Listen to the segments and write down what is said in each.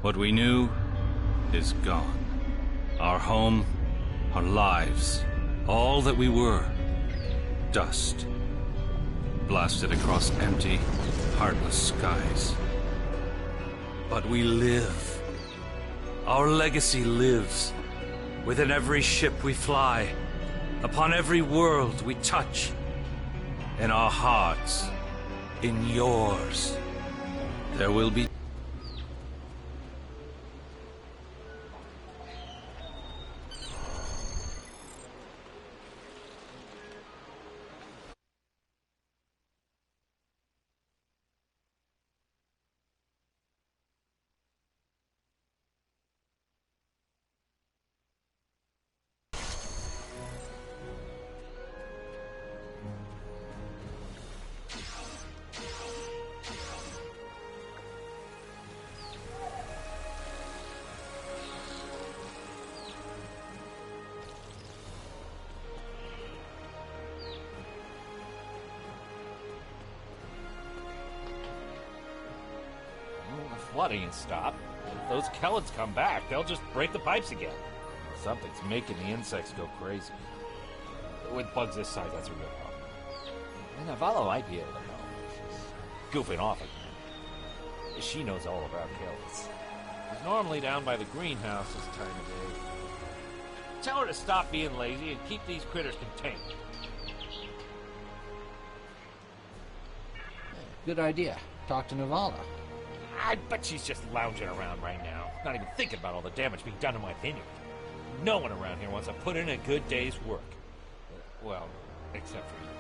What we knew is gone. Our home, our lives, all that we were. Dust. Blasted across empty, heartless skies. But we live. Our legacy lives. Within every ship we fly. Upon every world we touch. In our hearts. In yours. There will be... Flooding and stop. If those Kellids come back, they'll just break the pipes again. Something's making the insects go crazy. With bugs this size, that's a real problem. And Navallo might be able to help. She's goofing off again. She knows all about Kellids. She's normally down by the greenhouse this time of day. Tell her to stop being lazy and keep these critters contained. Good idea. Talk to Navallo. I bet she's just lounging around right now, not even thinking about all the damage being done to my vineyard. No one around here wants to put in a good day's work. Well, except for you.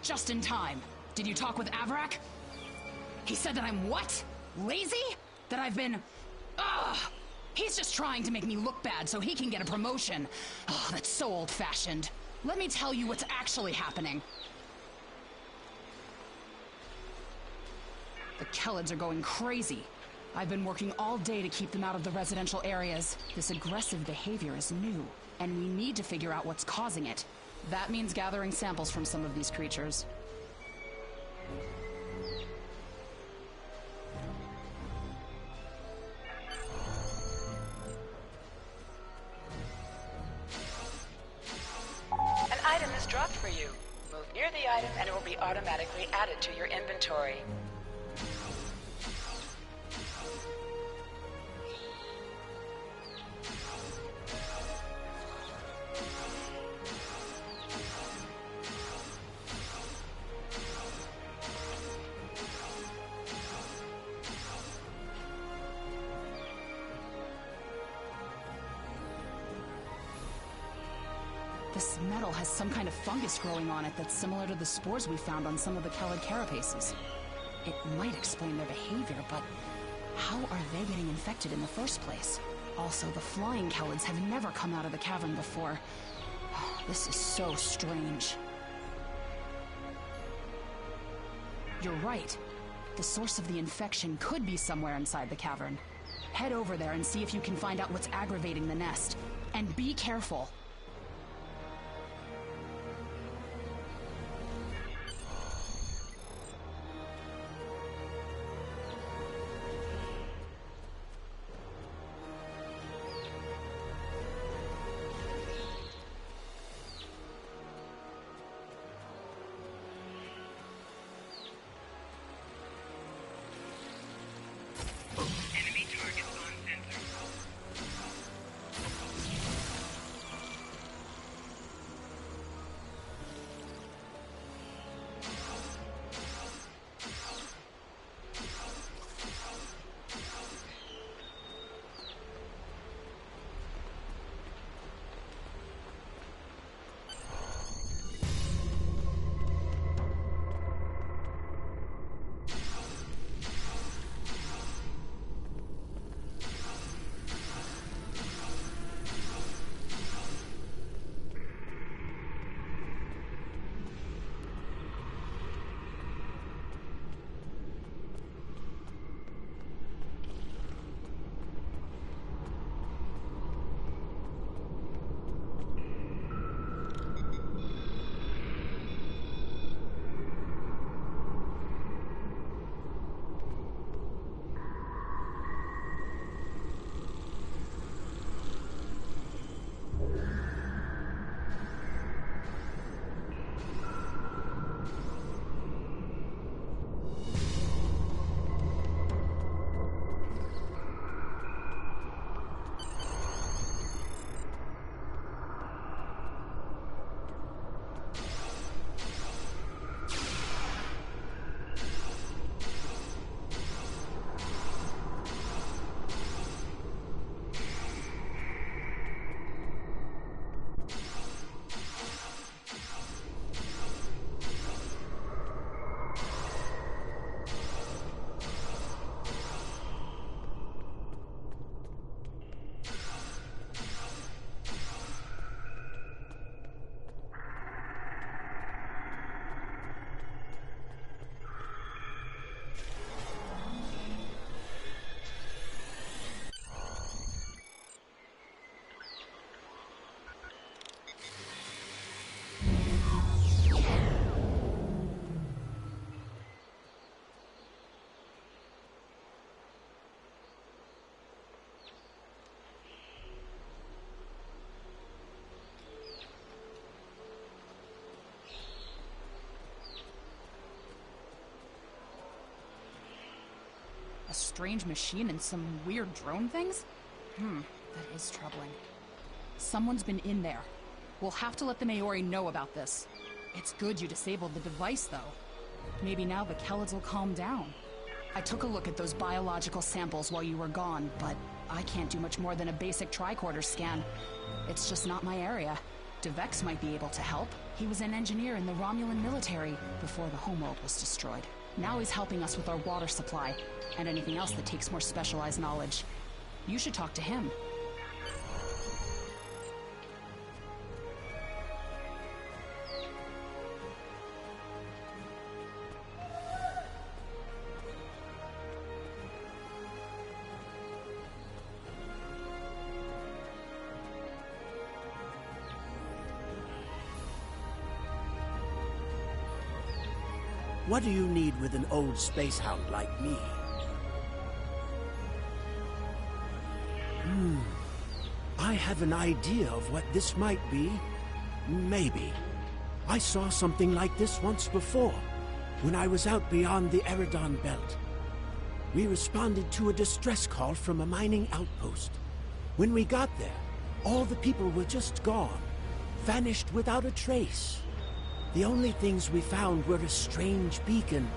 Just in time. Did you talk with Avrak? He said that I'm what? Lazy? That I've been... Ugh! He's just trying to make me look bad so he can get a promotion. Oh, that's so old-fashioned. Let me tell you what's actually happening. The Kellids are going crazy. I've been working all day to keep them out of the residential areas. This aggressive behavior is new, and we need to figure out what's causing it. That means gathering samples from some of these creatures. An item is dropped for you. Move near the item and it will be automatically added to your inventory. This metal has some kind of fungus growing on it that's similar to the spores we found on some of the Kellid carapaces. It might explain their behavior, but how are they getting infected in the first place? Also, the flying Kellids have never come out of the cavern before. This is so strange. You're right. The source of the infection could be somewhere inside the cavern. Head over there and see if you can find out what's aggravating the nest. And be careful. strange machine and some weird drone things? That is troubling. Someone's been in there. We'll have to let the Maori know about this. It's good you disabled the device, though. Maybe now the Kellids will calm down. I took a look at those biological samples while you were gone, but I can't do much more than a basic tricorder scan. It's just not my area. DeVex might be able to help. He was an engineer in the Romulan military before the homeworld was destroyed. Now he's helping us with our water supply, and anything else that takes more specialized knowledge. You should talk to him. What do you need with an old space hound like me? I have an idea of what this might be. Maybe. I saw something like this once before, when I was out beyond the Eridon Belt. We responded to a distress call from a mining outpost. When we got there, all the people were just gone, vanished without a trace. The only things we found were a strange beacon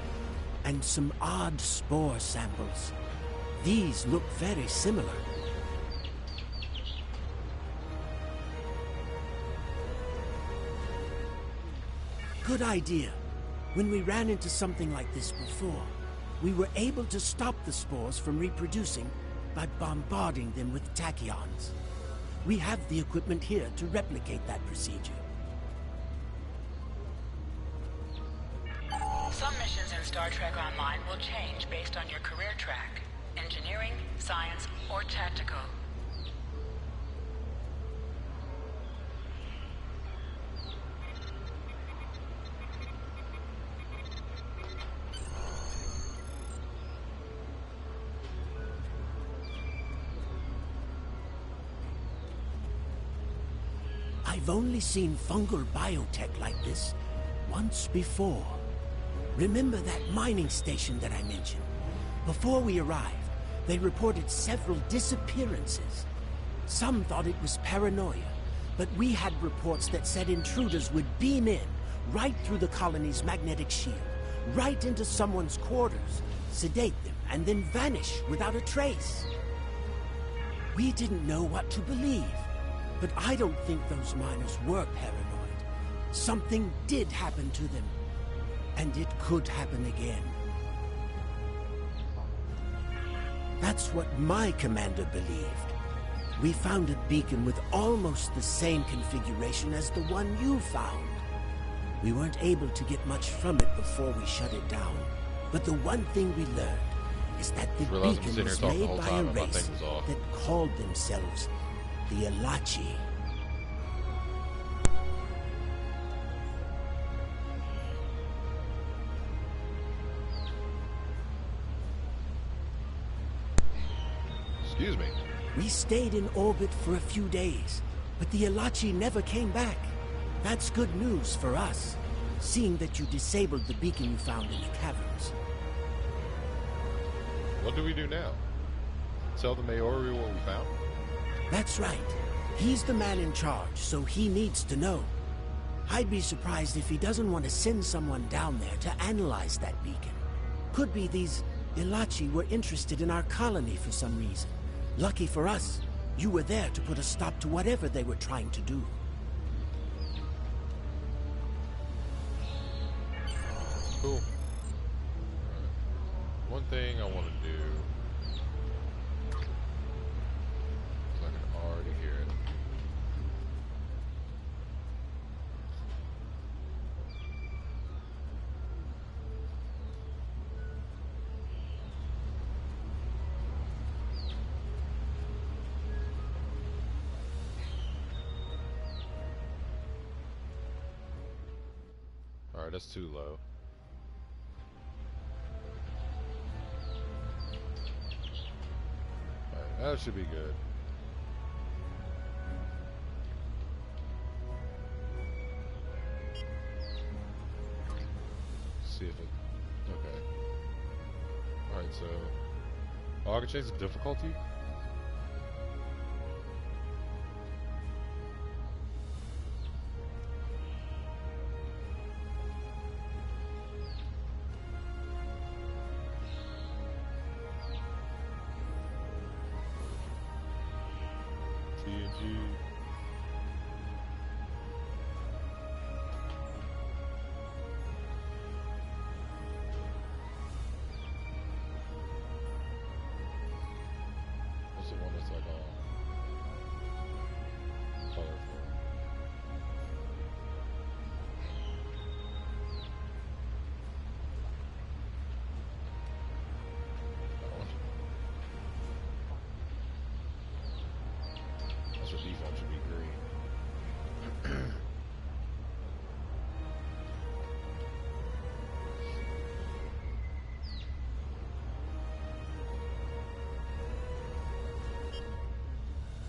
and some odd spore samples. These look very similar. Good idea. When we ran into something like this before, we were able to stop the spores from reproducing by bombarding them with tachyons. We have the equipment here to replicate that procedure. Some missions in Star Trek Online will change based on your career track. Engineering, science, or tactical. I've only seen fungal biotech like this once before. Remember that mining station that I mentioned? Before we arrived, they reported several disappearances. Some thought it was paranoia, but we had reports that said intruders would beam in, right through the colony's magnetic shield, right into someone's quarters, sedate them, and then vanish without a trace. We didn't know what to believe, but I don't think those miners were paranoid. Something did happen to them. And it could happen again. That's what my commander believed. We found a beacon with almost the same configuration as the one you found. We weren't able to get much from it before we shut it down. But the one thing we learned is that the beacon was made by a race that called themselves the Elachi. Excuse me. We stayed in orbit for a few days, but the Elachi never came back. That's good news for us, seeing that you disabled the beacon you found in the caverns. What do we do now? Tell the Maori what we found? That's right. He's the man in charge, so he needs to know. I'd be surprised if he doesn't want to send someone down there to analyze that beacon. Could be these Elachi were interested in our colony for some reason. Lucky for us, you were there to put a stop to whatever they were trying to do. Cool. One thing I want to do, so I can already hear it. Alright, that's too low. Alright, that should be good. See if it... Okay. Alright, so... Oh, I can change the difficulty? TNG. What's the one that's like all colorful? That one. That's the default should be green.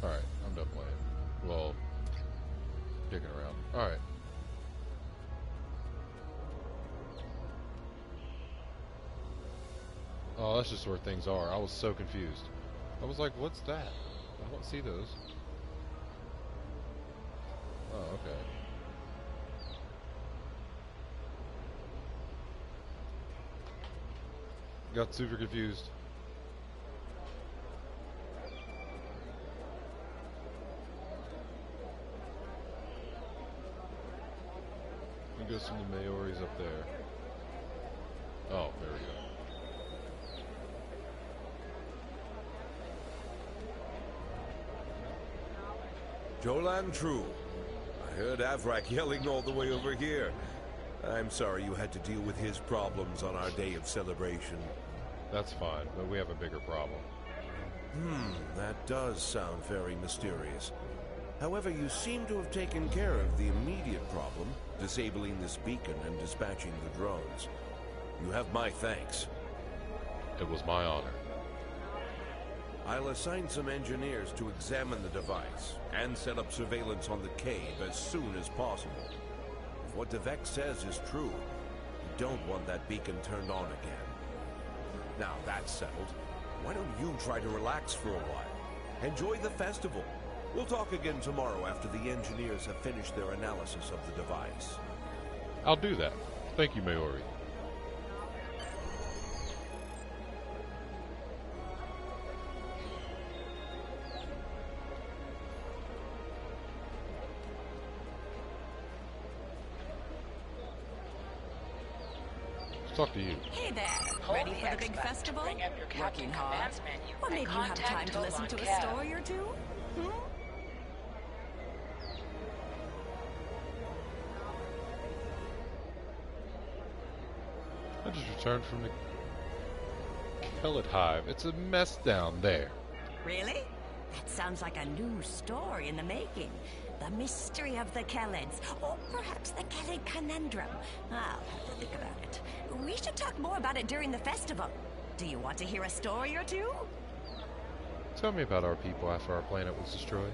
Alright, I'm done playing. Well, digging around. Alright. Oh, that's just where things are. I was so confused. I was like, what's that? I don't see those. Oh, okay. Got super confused. It goes from the Maoris up there. Oh, there we go. Jolan True. I heard Avrak yelling all the way over here. I'm sorry you had to deal with his problems on our day of celebration. That's fine, but we have a bigger problem. That does sound very mysterious. However, you seem to have taken care of the immediate problem, disabling this beacon and dispatching the drones. You have my thanks. It was my honor. I'll assign some engineers to examine the device and set up surveillance on the cave as soon as possible. If what Devek says is true, we don't want that beacon turned on again. Now that's settled, why don't you try to relax for a while? Enjoy the festival. We'll talk again tomorrow after the engineers have finished their analysis of the device. I'll do that. Thank you, Maori. Talk to you. Hey there. Ready for the big festival? Working hard? Or maybe you have time to listen to a story or two? I just returned from the Kellet Hive. It's a mess down there. Really? That sounds like a new story in the making. The mystery of the Kellets, or perhaps the Kellet conundrum. I'll have to think about it. We should talk more about it during the festival. Do you want to hear a story or two? Tell me about our people after our planet was destroyed.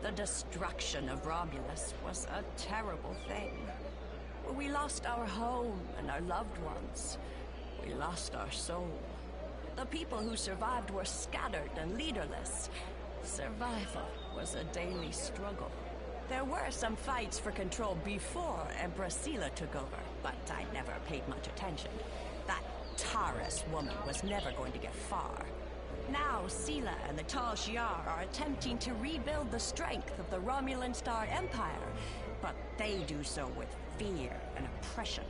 The destruction of Romulus was a terrible thing. We lost our home and our loved ones. We lost our soul. The people who survived were scattered and leaderless. Survival was a daily struggle. There were some fights for control before Empress Sela took over, but I never paid much attention. That Taurus woman was never going to get far. Now Sela and the Tal Shiar are attempting to rebuild the strength of the Romulan Star Empire, but they do so with fear and oppression.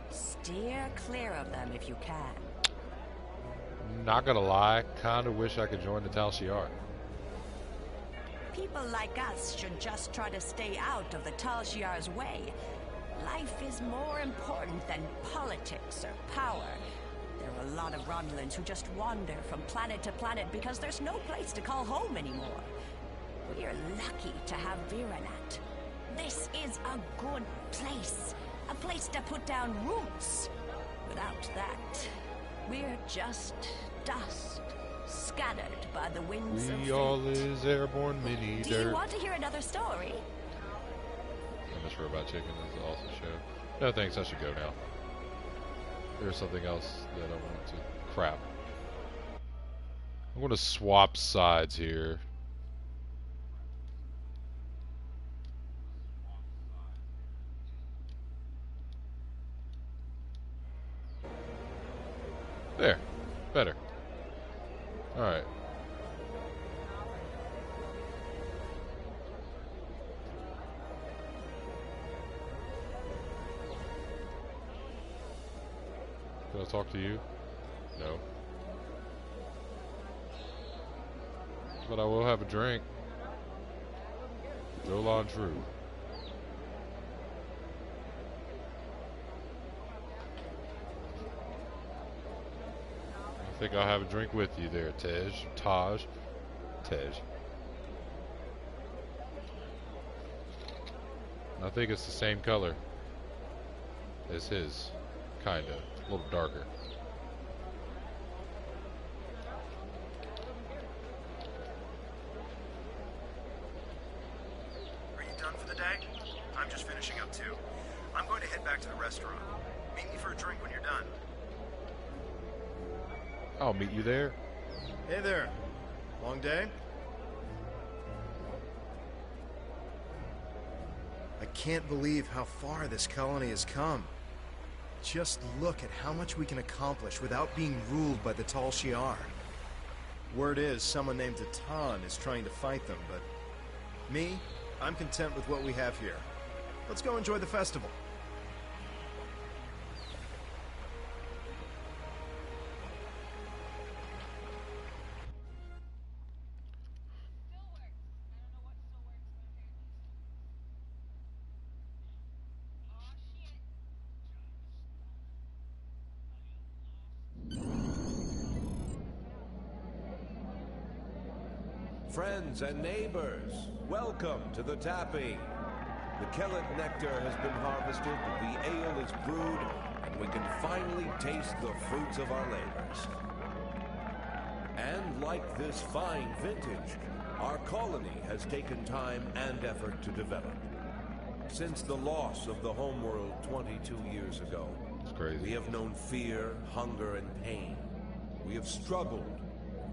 Steer clear of them if you can. Not gonna lie, kinda wish I could join the Tal Shiar. People like us should just try to stay out of the Tal Shiar's way. Life is more important than politics or power. There are a lot of Romulans who just wander from planet to planet because there's no place to call home anymore. We're lucky to have Viranat. This is a good place. A place to put down roots. Without that, we're just dust. Scattered by the winds of We fate. all is airborne mini Do dirt. you want to hear another story? And this Robot Chicken is an awesome show. No thanks, I should go now. There's something else that I want to Crap. I'm going to swap sides here. There. Better. Alright. Can I talk to you? No. But I will have a drink. Dolan True. I think I'll have a drink with you there, Taj. I think it's the same color as his. Kinda. A little darker. Are you done for the day? I'm just finishing up too. I'm going to head back to the restaurant. Meet me for a drink when you're done. I'll meet you there. Hey there. Long day? I can't believe how far this colony has come. Just look at how much we can accomplish without being ruled by the Tal Shiar. Word is someone named Atan is trying to fight them, but me, I'm content with what we have here. Let's go enjoy the festival. Friends and neighbors, welcome to the tapping. The Kellet nectar has been harvested, the ale is brewed, and we can finally taste the fruits of our labors. And like this fine vintage, our colony has taken time and effort to develop. Since the loss of the homeworld 22 years ago, It's crazy. we have known fear, hunger, and pain. We have struggled.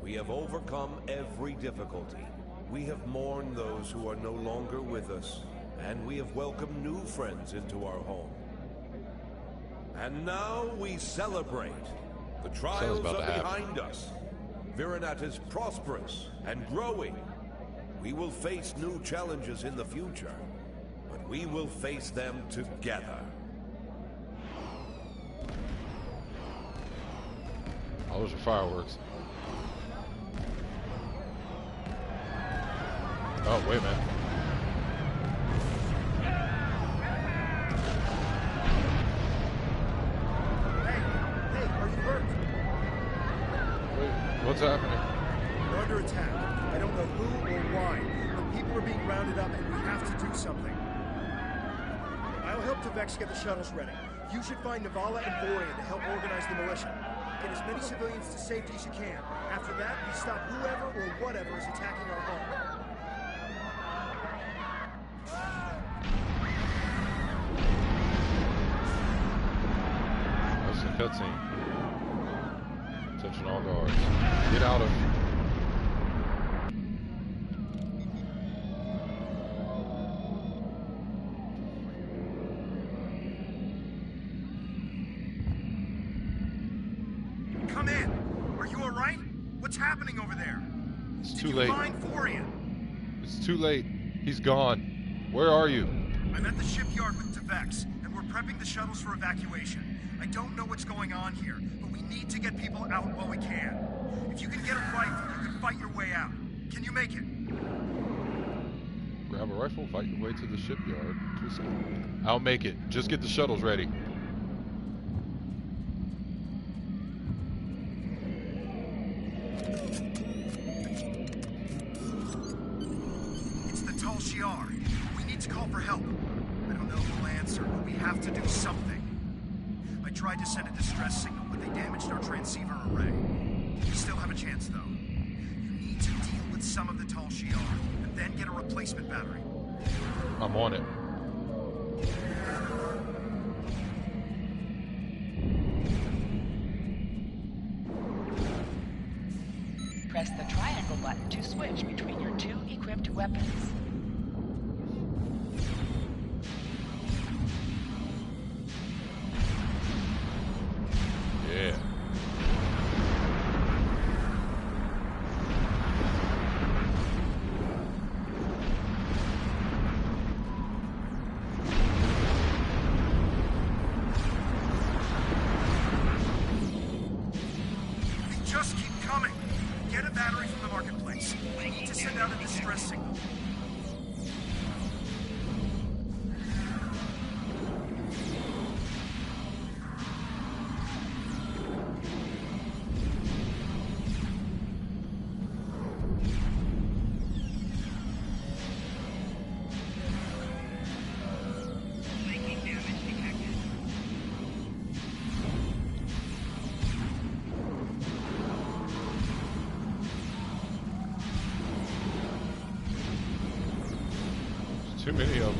We have overcome every difficulty. We have mourned those who are no longer with us, and we have welcomed new friends into our home. And now we celebrate. The trials about are to happen. behind us. Virinat is prosperous and growing. We will face new challenges in the future, but we will face them together. Oh, those are fireworks. Oh, wait a minute. Hey, are you hurt? Wait, what's happening? We're under attack. I don't know who or why, but people are being rounded up and we have to do something. I'll help Devex get the shuttles ready. You should find Navala and Vorian to help organize the militia. Get as many civilians to safety as you can. After that, we stop whoever or whatever is attacking our home. That's the cutscene. Attention all guards. Get out of... Come in. Are you all right? What's happening over there? It's Did too you late. find Vorian? It's too late. He's gone. Where are you? I'm at the shipyard with Devex, and we're prepping the shuttles for evacuation. I don't know what's going on here, but we need to get people out while we can. If you can get a rifle, you can fight your way out. Can you make it? Grab a rifle, fight your way to the shipyard. I'll make it. Just get the shuttles ready. It's the Tal Shiar. We need to call for help. I don't know who will answer, but we have to do something. I tried to send a distress signal, but they damaged our transceiver array. We still have a chance, though. You need to deal with some of the Tal Shiar, and then get a replacement battery. I'm on it. button to switch between your two equipped weapons. Yeah. They just keep coming. Get a battery from the marketplace. We need to send out a distress signal. Too many of them.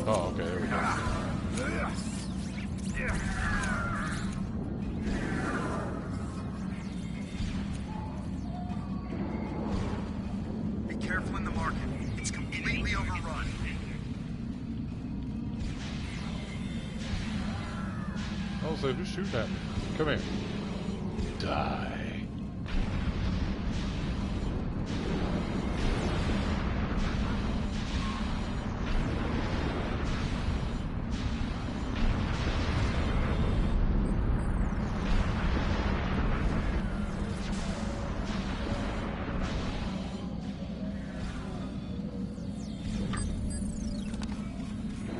Oh, okay, there we go. Be careful in the market. It's completely overrun. Oh, so who's shooting at me? Come here. Die.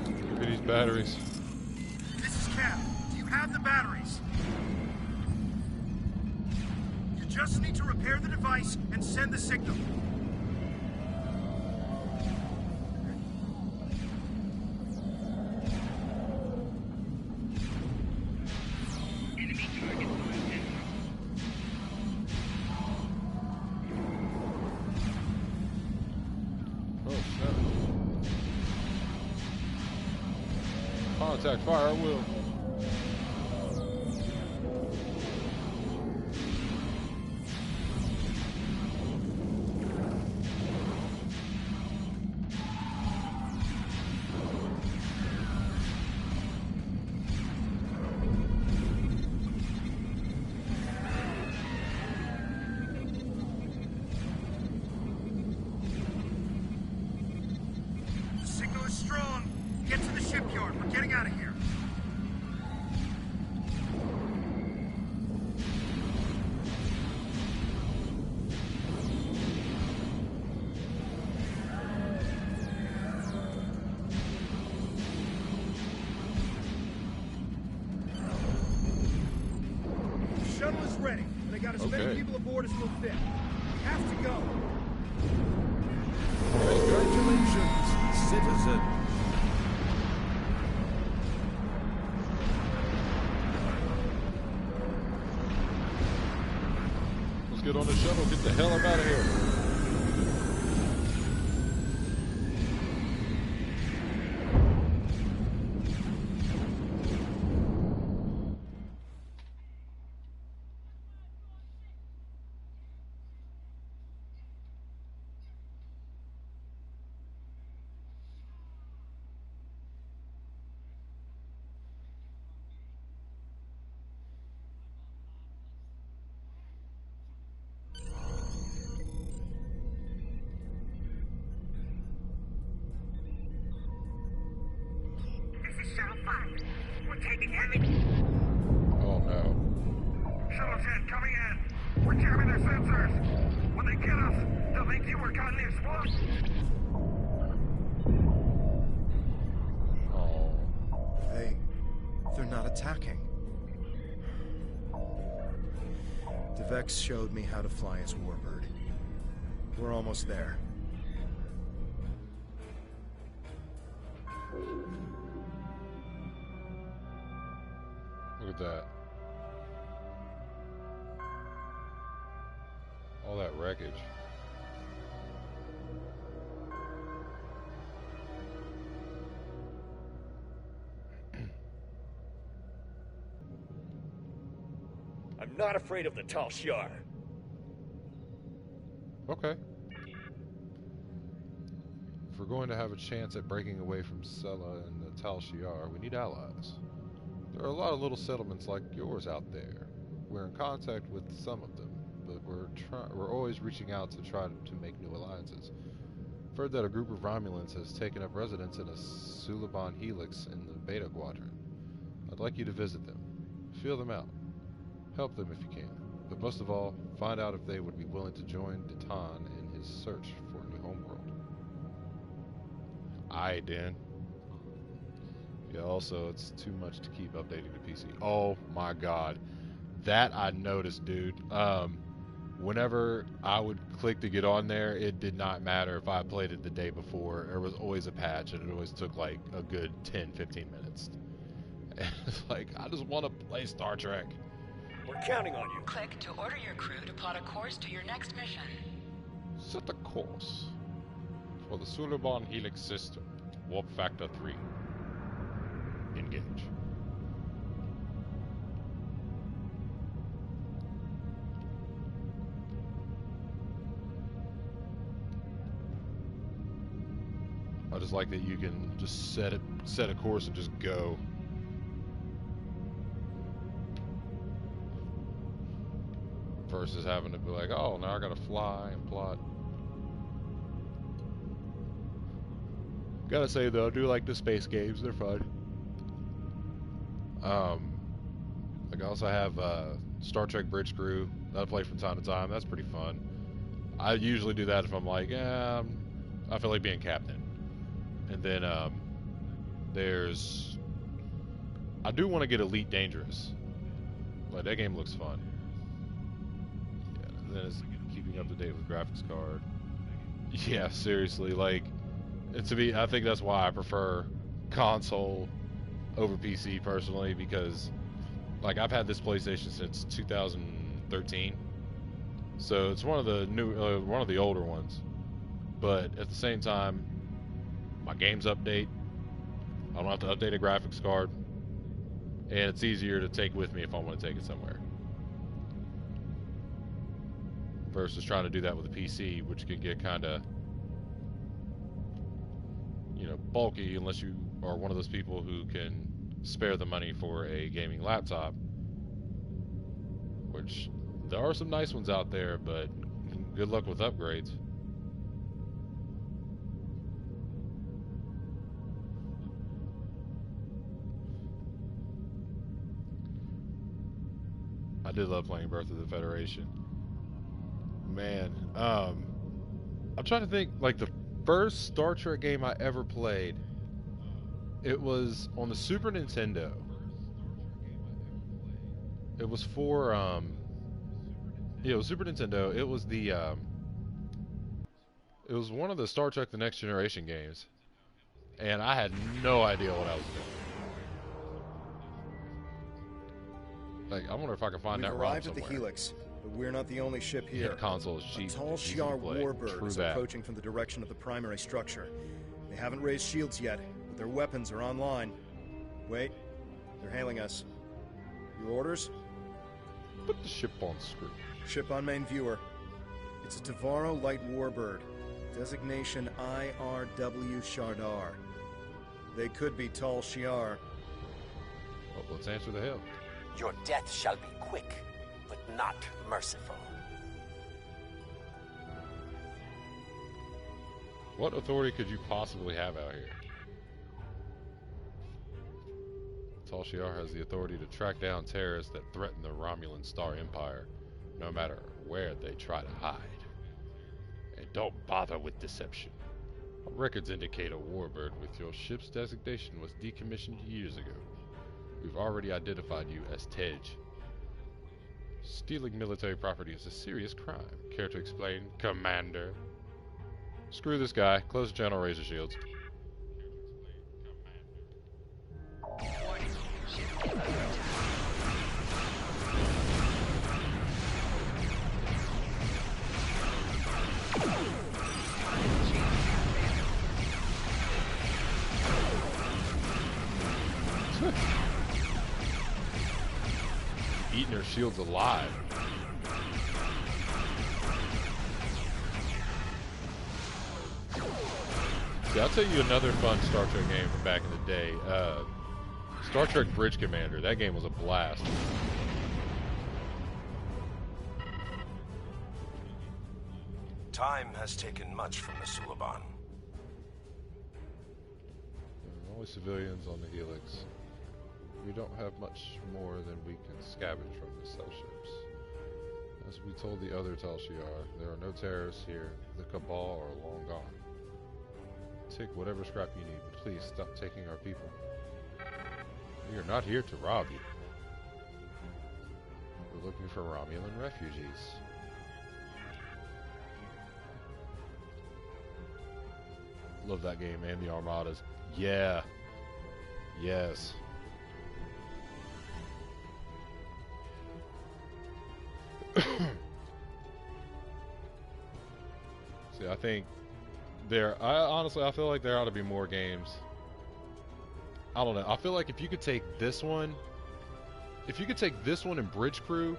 Give me these batteries. This is Cap. Do you have the batteries? You just need to repair the device and send the signal. Oh, snap. Contact fire, I will. The signal is strong. Get to the shipyard. We're getting out of here. The shuttle is ready, and I got as many Okay. people aboard as will fit. We have to go. Congratulations, citizen. Let's get on the shuttle. Get the hell up out of here. This is Shuttle 5. We're taking heavy... Oh no. Shuttle 10 coming in. We're jamming their sensors. When they get us, they'll think you were caught in the explosion. Oh. They're not attacking. DeVex showed me how to fly his warbird. We're almost there. Look at that. All that wreckage. I'm not afraid of the Tal Shiar. Okay. If we're going to have a chance at breaking away from Sela and the Tal Shiar, we need allies. There are a lot of little settlements like yours out there. We're in contact with some of them, but we're always reaching out to try to make new alliances. I've heard that a group of Romulans has taken up residence in a Suliban helix in the Beta Quadrant. I'd like you to visit them. Feel them out. Help them if you can. But most of all, find out if they would be willing to join Detan in his search for a new homeworld. Aye, Dan. Yeah, also, it's too much to keep updating the PC. Oh my god. That I noticed, dude. Whenever I would click to get on there, it did not matter if I played it the day before. There was always a patch, and it always took like a good 10-15 minutes. And it's like, I just want to play Star Trek. We're counting on you. Click to order your crew to plot a course to your next mission. Set a course for the Suliban Helix system. Warp Factor 3. Engage. I just like that you can just set a course and just go. Versus having to be like, oh, now I gotta fly and plot. Gotta say though, I do like the space games, they're fun. Like I also have Star Trek Bridge Crew that I play from time to time. That's pretty fun. I usually do that if I'm like, I feel like being captain. And then I do want to get Elite Dangerous. Like that game looks fun. Yeah, and then it's keeping up to date with graphics card. Yeah, seriously, like I think that's why I prefer console over PC personally, because like I've had this PlayStation since 2013, so it's one of the older ones. But at the same time, my games update. I don't have to update a graphics card, and it's easier to take with me if I want to take it somewhere. Versus trying to do that with a PC, which can get kind of, bulky unless you are one of those people who can spare the money for a gaming laptop. Which there are some nice ones out there, but good luck with upgrades. I did love playing Birth of the Federation. Man, I'm trying to think, like the first Star Trek game I ever played, it was on the Super Nintendo. It was for, it was Super Nintendo. It was the, it was one of the Star Trek The Next Generation games. And I had no idea what I was doing. Like, I wonder if I can find that ROM arrived somewhere. at the Helix, but we're not the only ship here. Yeah, console is cheap. A Tal Shiar warbird is that. approaching from the direction of the primary structure. They haven't raised shields yet, but their weapons are online. Wait, they're hailing us. Your orders? Put the ship on screen. Ship on main viewer. It's a Tavaro light warbird. Designation IRW Shardar. They could be Tal Shiar. Well, let's answer the hail. Your death shall be quick, but not merciful. What authority could you possibly have out here? Tal Shiar has the authority to track down terrorists that threaten the Romulan Star Empire, no matter where they try to hide. And don't bother with deception. Our records indicate a warbird with your ship's designation was decommissioned years ago. We've already identified you as Tej. Stealing military property is a serious crime. Care to explain, Commander? Screw this guy. Close the channel, razor shields. Eating their shields alive. See, I'll tell you another fun Star Trek game from back in the day. Star Trek Bridge Commander. That game was a blast. Time has taken much from the Suliban. Only civilians on the Helix. We don't have much more than we can scavenge from the cell ships. As we told the other Tal Shiar, there are no terrorists here. The Cabal are long gone. Take whatever scrap you need, but please stop taking our people. We are not here to rob you. We're looking for Romulan refugees. Love that game, man. The Armadas. Yeah. Yes. See, I think honestly, I feel like there ought to be more games. I don't know. I feel like if you could take this one and Bridge Crew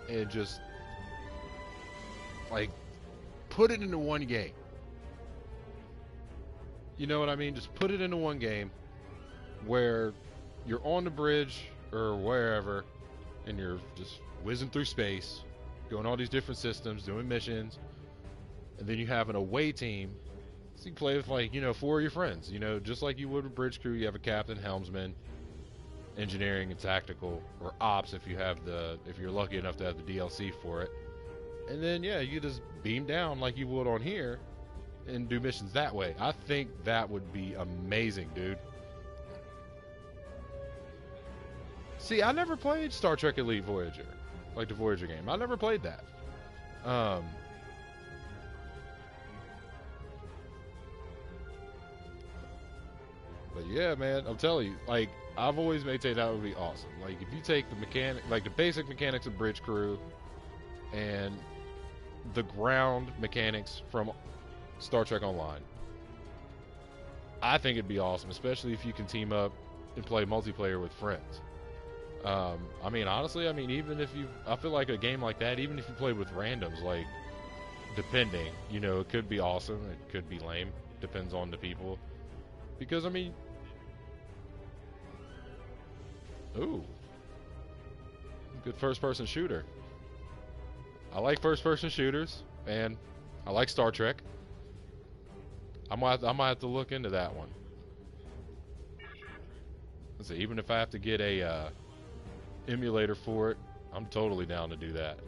and just like put it into one game. You know what I mean? Just put it into one game where you're on the bridge or wherever and you're just whizzing through space, going all these different systems, doing missions, and then you have an away team. So you can play with, like, you know, 4 of your friends, you know, just like you would with Bridge Crew. You have a captain, helmsman, engineering and tactical, or ops if you're lucky enough to have the DLC for it. And then, yeah, you just beam down like you would on here and do missions that way. I think that would be amazing, dude. See, I never played Star Trek Elite Voyager, like the Voyager game. I never played that. But yeah, man, I'm telling you, like, I've always maintained that would be awesome. Like, if you take the basic mechanics of Bridge Crew and the ground mechanics from Star Trek Online, I think it'd be awesome, especially if you can team up and play multiplayer with friends. I mean, honestly, even if I feel like a game like that, even if you play with randoms, like, depending, you know, it could be awesome, it could be lame, depends on the people. Because, I mean, ooh, good first-person shooter. I like first-person shooters, and I like Star Trek. I might have to look into that one. Let's see, even if I have to get a emulator for it, I'm totally down to do that.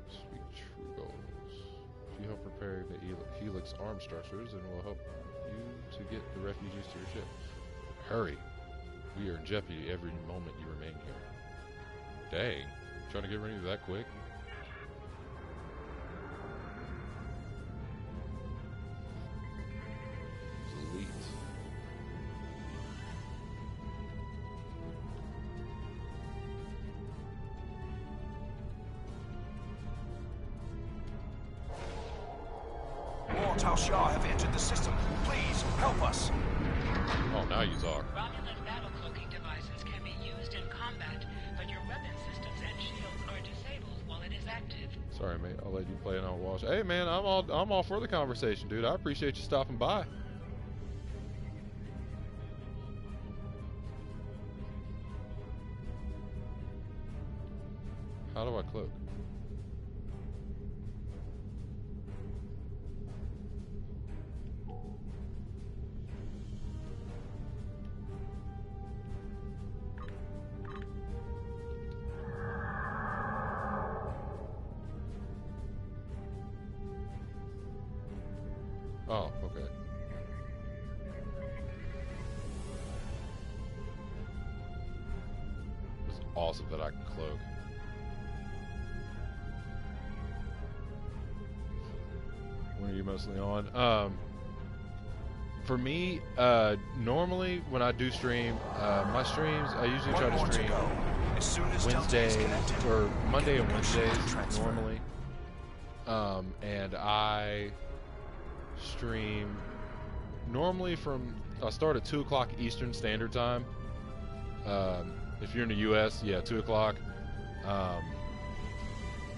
Sweet true goals. If you help prepare the Helix arm structures, and will help you to get the refugees to your ship. Hurry. We are in jeopardy every moment you remain here. Dang. Trying to get ready that quick? It's elite. More Tal Shiar have entered the system. Please, help us. Oh, now you are. Romulan battle cloaking devices can be used in combat, but your weapon systems and shields are disabled while it is active. Sorry, mate. I'll let you play it on Wash. Hey, man, I'm all for the conversation, dude. I appreciate you stopping by. How do I cloak? Oh, okay. It's awesome that I can cloak. When are you mostly on? For me, normally when I do stream, my streams, I usually try to stream Wednesdays or Monday and Wednesdays normally. And I stream normally I start at 2 o'clock Eastern Standard Time. If you're in the U.S., yeah, 2 o'clock.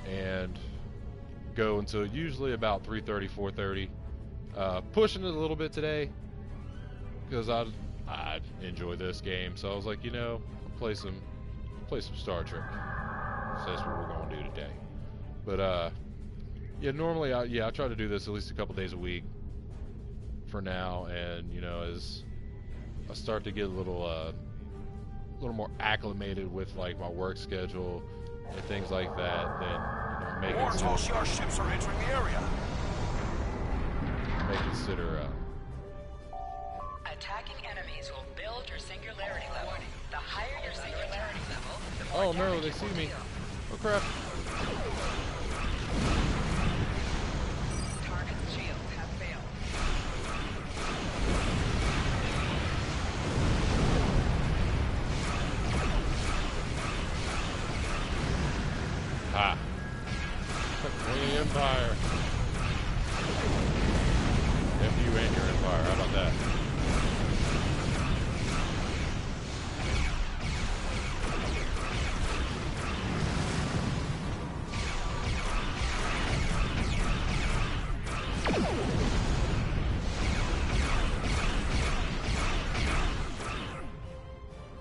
And go until usually about 3:30, 4:30. Pushing it a little bit today because I enjoy this game. So I was like, I'll play some Star Trek. So that's what we're going to do today. But yeah, normally I try to do this at least a couple days a week for now, and as I start to get a little more acclimated with like my work schedule and things like that, then may More Tal Shiar ships are entering the area. May consider attacking enemies will build your singularity level. The higher your singularity level, the more oh no, they see me. Oh crap. Target's shields have failed. Ah. The Empire. F you and your Empire. How about that?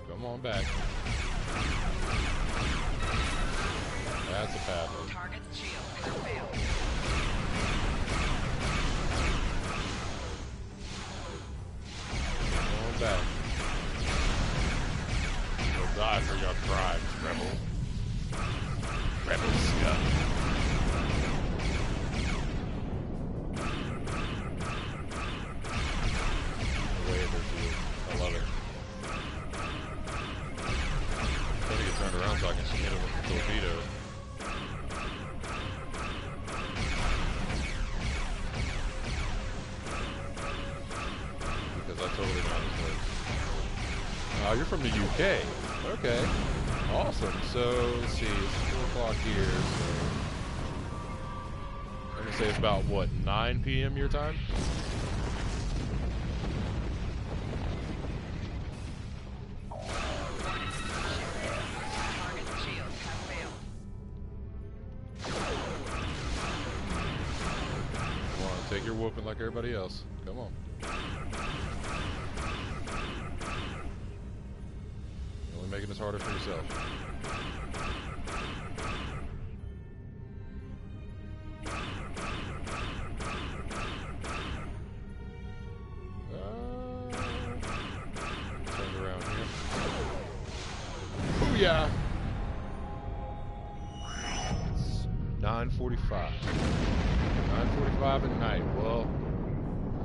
Come on back. That's a bad one. Target's shield has failed. Come on back. You'll die for your crimes, rebel. Rebel scum. I love it. I'm trying to get turned around so I can hit him with the torpedo. Because I totally know how this works. Oh, you're from the UK. Okay. Awesome. So, let's see. It's 4 o'clock here. So I'm going to say it's about, what, 9 p.m. your time? Take your whooping like everybody else. Come on. You're only making this harder for yourself. Turned around here. Booyah! It's 9:45. 9:45 at night. Well,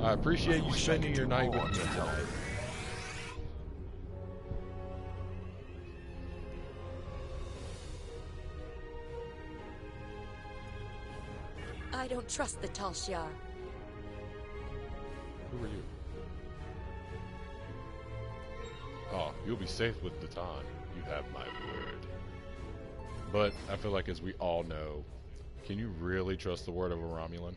I appreciate you spending your night with me tonight. I don't trust the Tal Shiar. Who are you? Oh, you'll be safe with Datan. You have my word. But I feel like, as we all know, can you really trust the word of a Romulan?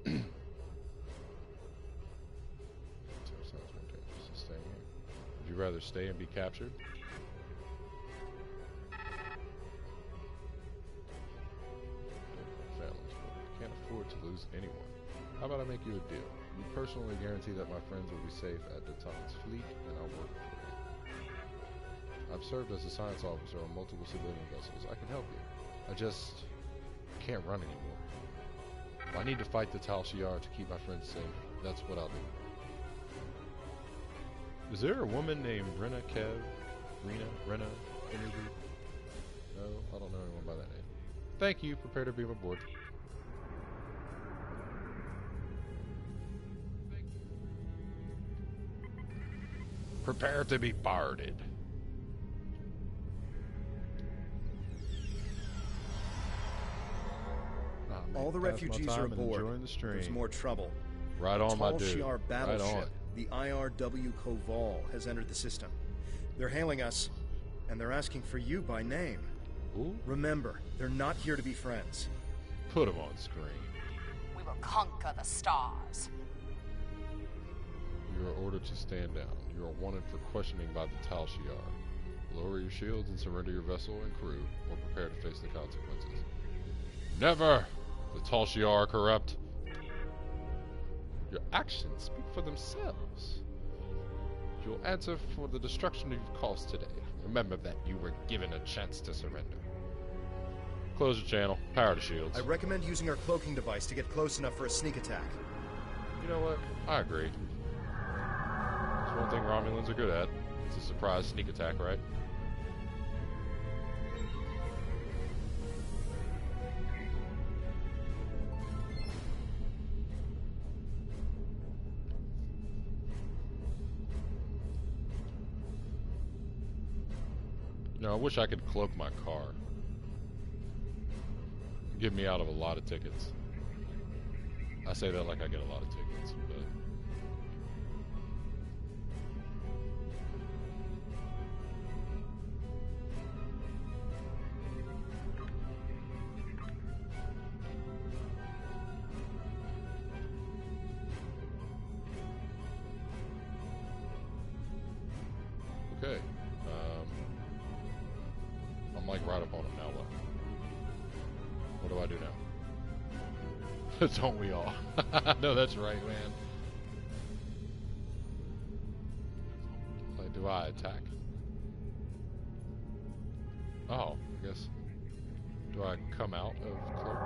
Would you rather stay and be captured? Can't afford to lose anyone. How about I make you a deal? You personally guarantee that my friends will be safe at Datan's fleet, and I'll work for you. I've served as a science officer on multiple civilian vessels. I can help you. I just can't run anymore. I need to fight the Tal Shiar to keep my friends safe. That's what I'll do. Is there a woman named Rena in your group? No, I don't know anyone by that name. Thank you. Prepare to beam aboard. Prepare to be barded. All the refugees are aboard. There's more trouble. Right on, my dude. The Tal Shiar battleship, right on. the IRW Koval, has entered the system. They're hailing us, and they're asking for you by name. Ooh. Remember, they're not here to be friends. Put them on screen. We will conquer the stars. You are ordered to stand down. You are wanted for questioning by the Tal Shiar. Lower your shields and surrender your vessel and crew, or prepare to face the consequences. Never! The Tal Shiar are corrupt. Your actions speak for themselves. You'll answer for the destruction you've caused today. Remember that you were given a chance to surrender. Close your channel. Power the shields. I recommend using our cloaking device to get close enough for a sneak attack. You know what? I agree. That's one thing Romulans are good at. It's a surprise sneak attack, right? You know, I wish I could cloak my car. Get me out of a lot of tickets. I say that like I get a lot of tickets, but... Okay. I'm like right up on him now. What do I do now? Don't we all? No, that's right, man. Like, do I attack? Oh, I guess. Do I come out of cloak?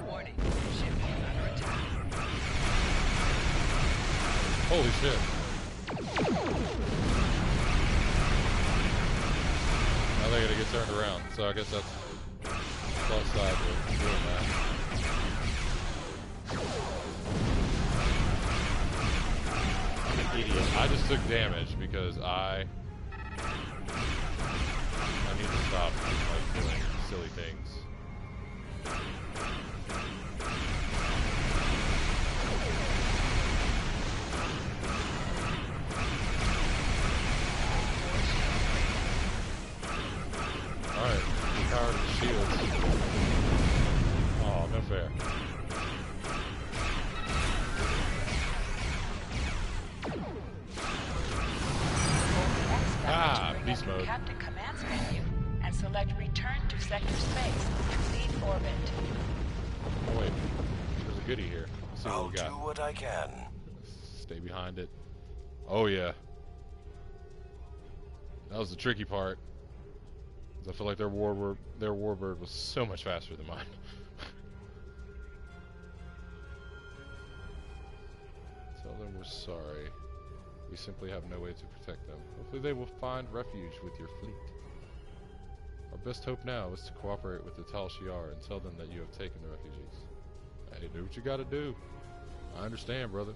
Warning. Ship is under attack. Holy shit. Now they gotta get turned around, so I guess that's plus side of doing that. I'm an idiot. I just took damage because I need to stop like doing silly things. Alright, power to the shields. Oh, no fair. Ah, beast mode. Captain Command's menu and select Return to Sector Space to leave orbit. Oh wait, there's a goodie here. Let's see I'll what we got. do what I can. Stay behind it. Oh yeah. That was the tricky part. I feel like their warbird was so much faster than mine. Tell them we're sorry. We simply have no way to protect them. Hopefully they will find refuge with your fleet. Our best hope now is to cooperate with the Tal Shiar and tell them that you have taken the refugees. Hey, do what you gotta do. I understand, brother.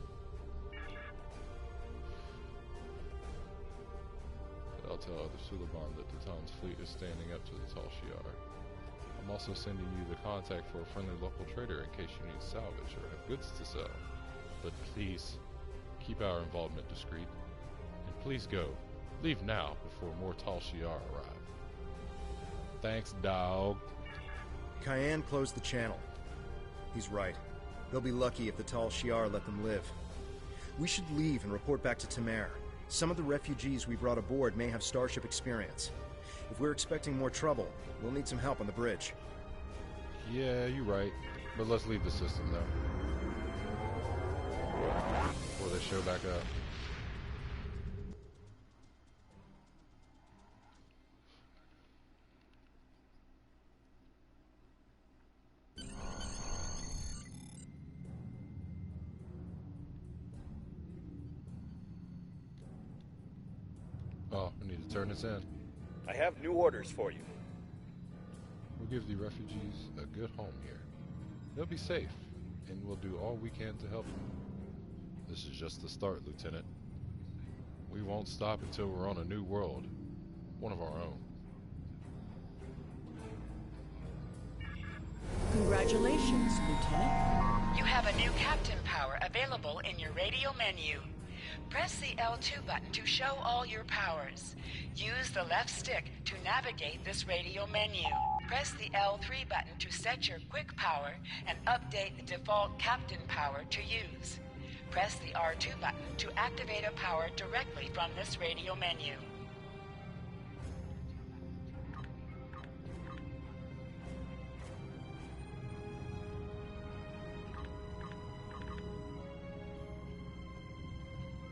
I'll tell other Suliban that Titan's fleet is standing up to the Tal Shiar. I'm also sending you the contact for a friendly local trader in case you need salvage or have goods to sell. But please, keep our involvement discreet. And please go. Leave now before more Tal Shiar arrive. Thanks, dog. Cayenne closed the channel. He's right. They'll be lucky if the Tal Shiar let them live. We should leave and report back to Tamer. Some of the refugees we brought aboard may have starship experience. If we're expecting more trouble, we'll need some help on the bridge. Yeah, you're right. But let's leave the system, though. Before they show back up. Oh, we need to turn this in. I have new orders for you. We'll give the refugees a good home here. They'll be safe, and we'll do all we can to help them. This is just the start, Lieutenant. We won't stop until we're on a new world. One of our own. Congratulations, Lieutenant. You have a new captain power available in your radio menu. Press the L2 button to show all your powers. Use the left stick to navigate this radio menu. Press the L3 button to set your quick power and update the default captain power to use. Press the R2 button to activate a power directly from this radio menu.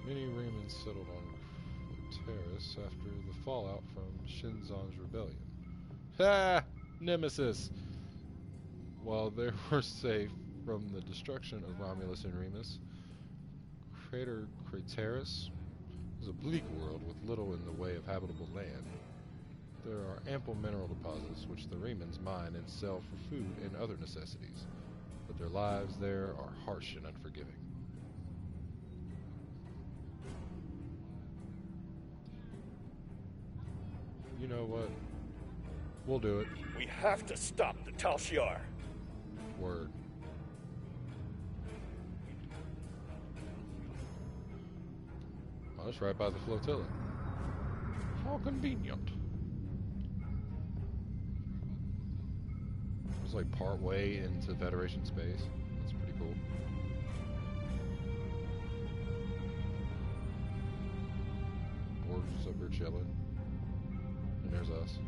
Many Remans settled on Terrace after the fallout from Shinzon's rebellion. Ha! Nemesis! While they were safe from the destruction of Romulus and Remus, Crater Craterus is a bleak world with little in the way of habitable land. There are ample mineral deposits which the Remans mine and sell for food and other necessities, but their lives there are harsh and unforgiving. You know what? We'll do it. We have to stop the Tal Shiar. Word. Oh, that's right by the flotilla. How convenient. It's like part way into Federation space. That's pretty cool. We're just up here chilling. And there's us.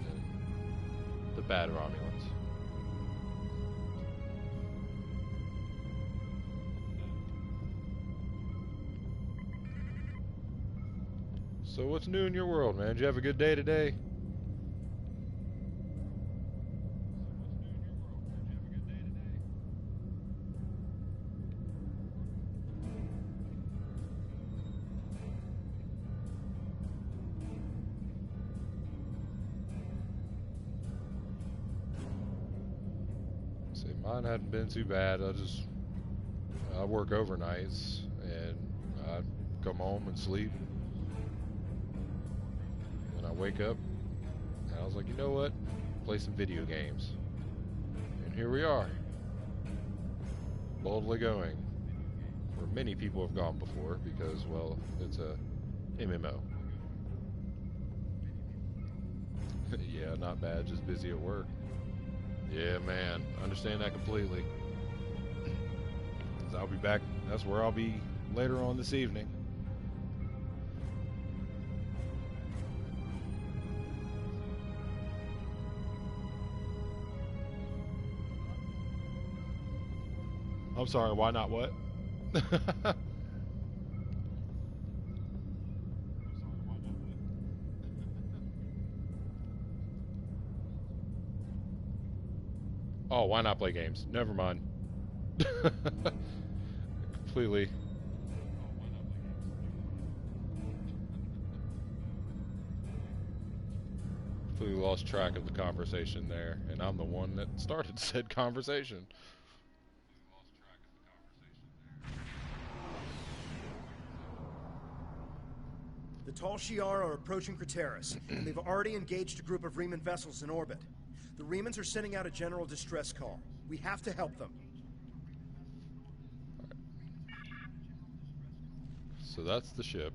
And the bad Romulans. So what's new in your world, man? Did you have a good day today? Mine hadn't been too bad. I work overnights and I come home and sleep. And I wake up and I was like, you know what? Play some video games. And here we are. Boldly going. Where many people have gone before because, well, it's a MMO. Yeah, not bad, just busy at work. Yeah, man, understand that completely. I'll be back. That's where I'll be later on this evening. I'm sorry, why not what? Oh, why not play games? Never mind. Completely. Completely lost track of the conversation there, and I'm the one that started said conversation. The Tal Shiar are approaching Craterus, and they've already engaged a group of Reman vessels in orbit. The Remans are sending out a general distress call. We have to help them. So that's the ship.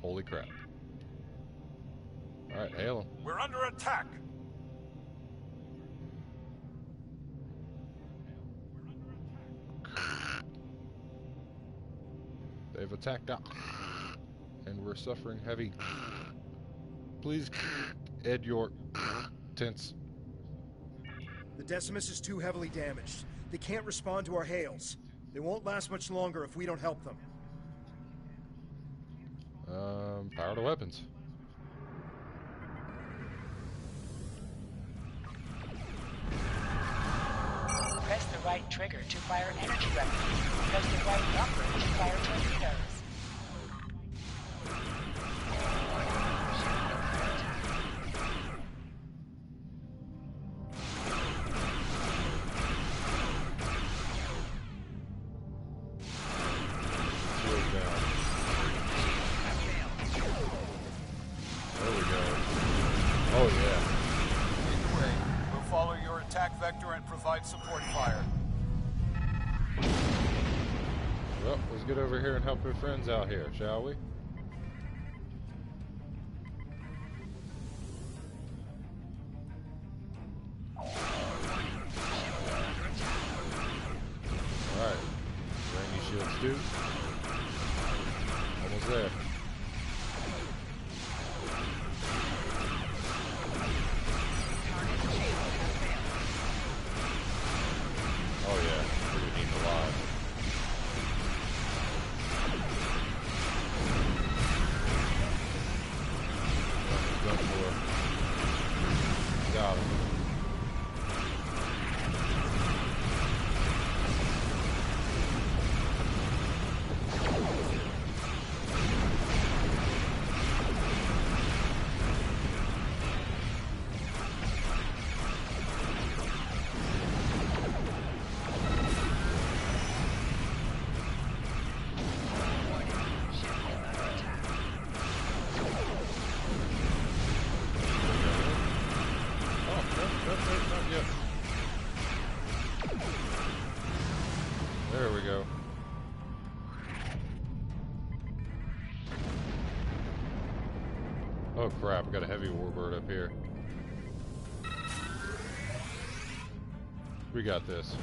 Holy crap. Alright, hail them. We're under attack! They've attacked us. And we're suffering heavy. Please, Ed York. Tense. The Decimus is too heavily damaged. They can't respond to our hails. They won't last much longer if we don't help them. Power to weapons. Press the right trigger to fire energy weapons. Press the right bumper to fire torpedoes. Vector and provide support fire. Well, let's get over here and help our friends out here, shall we? Alright. Rainy shields do. Almost there. Oh yeah, we're gonna need a lot. Gun for. Got him. There we go. Oh crap, we got a heavy warbird up here. We got this.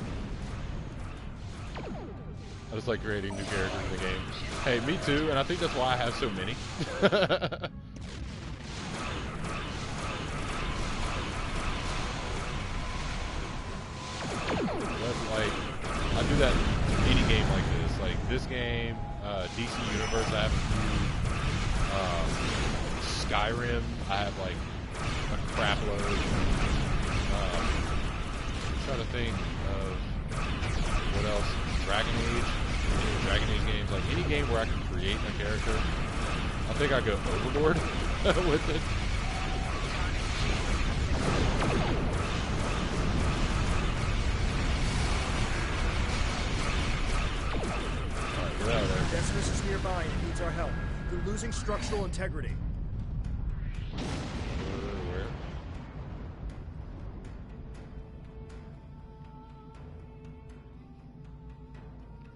I just like creating new characters in the game. Hey, me too, and I think that's why I have so many. That's like, I do that in any game like this. Like this game, DC Universe, I have Skyrim, I have like a crap load. I'm trying to think of what else. Dragon Age, Dragon Age games, like any game where I can create a character. I think I go overboard with it. Decimus is nearby and needs our help. They're losing structural integrity. Where?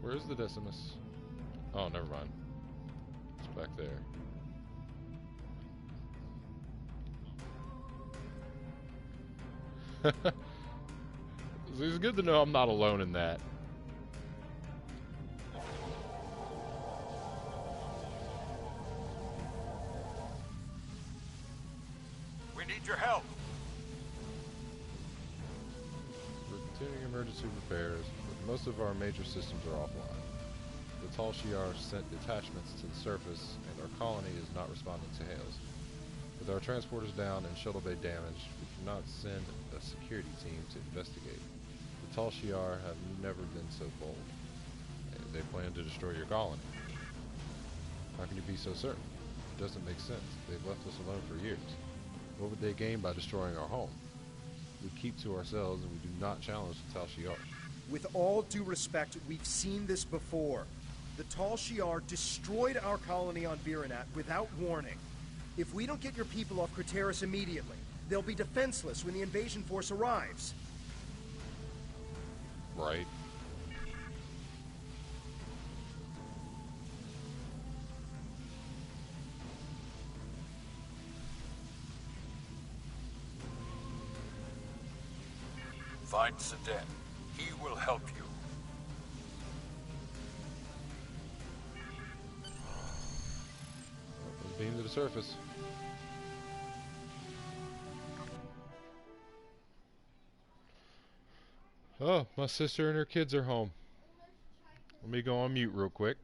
Where's the Decimus? Oh, never mind. It's back there. It's good to know I'm not alone in that. Your help. We're continuing emergency repairs, but most of our major systems are offline. The Tal Shiar sent detachments to the surface, and our colony is not responding to hails. With our transporters down and shuttle bay damaged, we cannot send a security team to investigate. The Tal Shiar have never been so bold. They plan to destroy your colony. How can you be so certain? It doesn't make sense. They've left us alone for years. What would they gain by destroying our home? We keep to ourselves and we do not challenge the Tal Shiar. With all due respect, we've seen this before. The Tal Shiar destroyed our colony on Virenat without warning. If we don't get your people off Craterus immediately, they'll be defenseless when the invasion force arrives. Right. Find Zeden. He will help you. Let's beam to the surface. Oh, my sister and her kids are home. Let me go on mute real quick.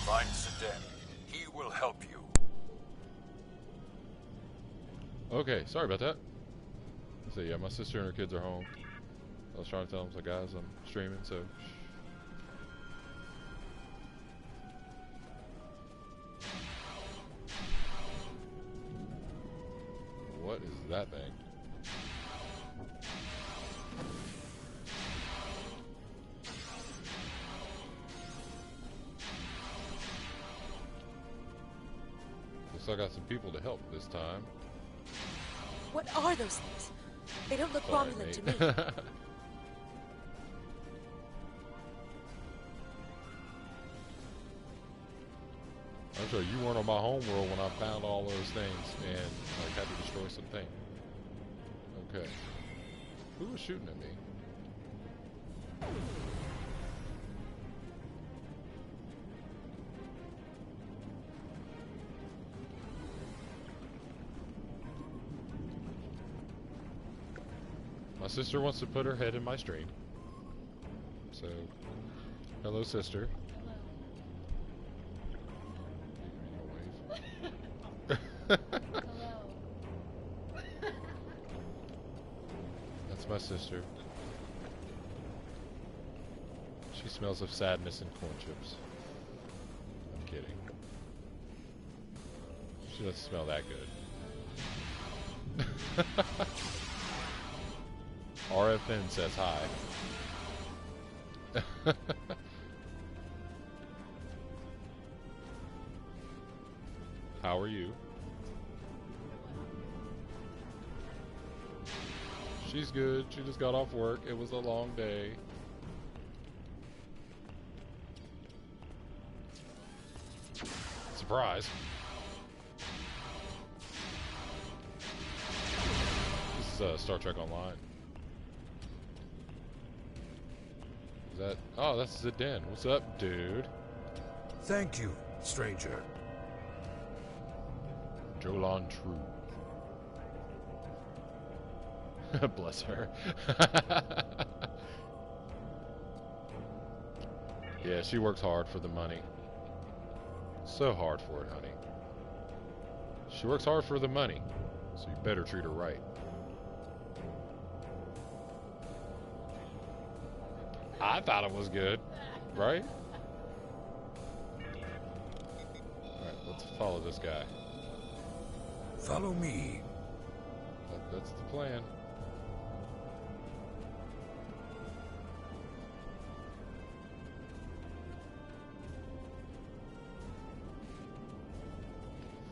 Find Zeden. He will help you. Okay, sorry about that. So yeah, my sister and her kids are home. I was trying to tell them, so guys, I'm streaming, so that thing. Looks like I got some people to help this time. What are those things? They don't look Sorry, Romulan to mate. me. I'm sure you weren't on my homeworld when I found all those things and like had to destroy some things. Okay. Who was shooting at me? My sister wants to put her head in my stream. So, hello, sister. That's my sister. She smells of sadness and corn chips. I'm kidding. She doesn't smell that good. RFN says hi. How are you? She's good. She just got off work. It was a long day. Surprise. This is Star Trek Online. Is that... Oh, that's Zidane. What's up, dude? Thank you, stranger. Jolan True. Bless her. Yeah, she works hard for the money. So hard for it, honey. She works hard for the money, so you better treat her right. I thought it was good, right? Alright, let's follow this guy. Follow me. That's the plan.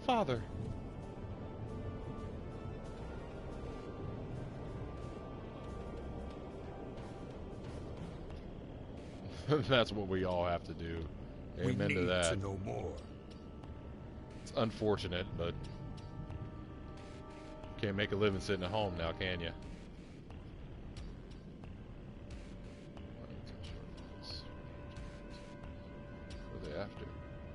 Father. That's what we all have to do. Amen to that. We need to know more. It's unfortunate, but can't make a living sitting at home now, can you? What are they after?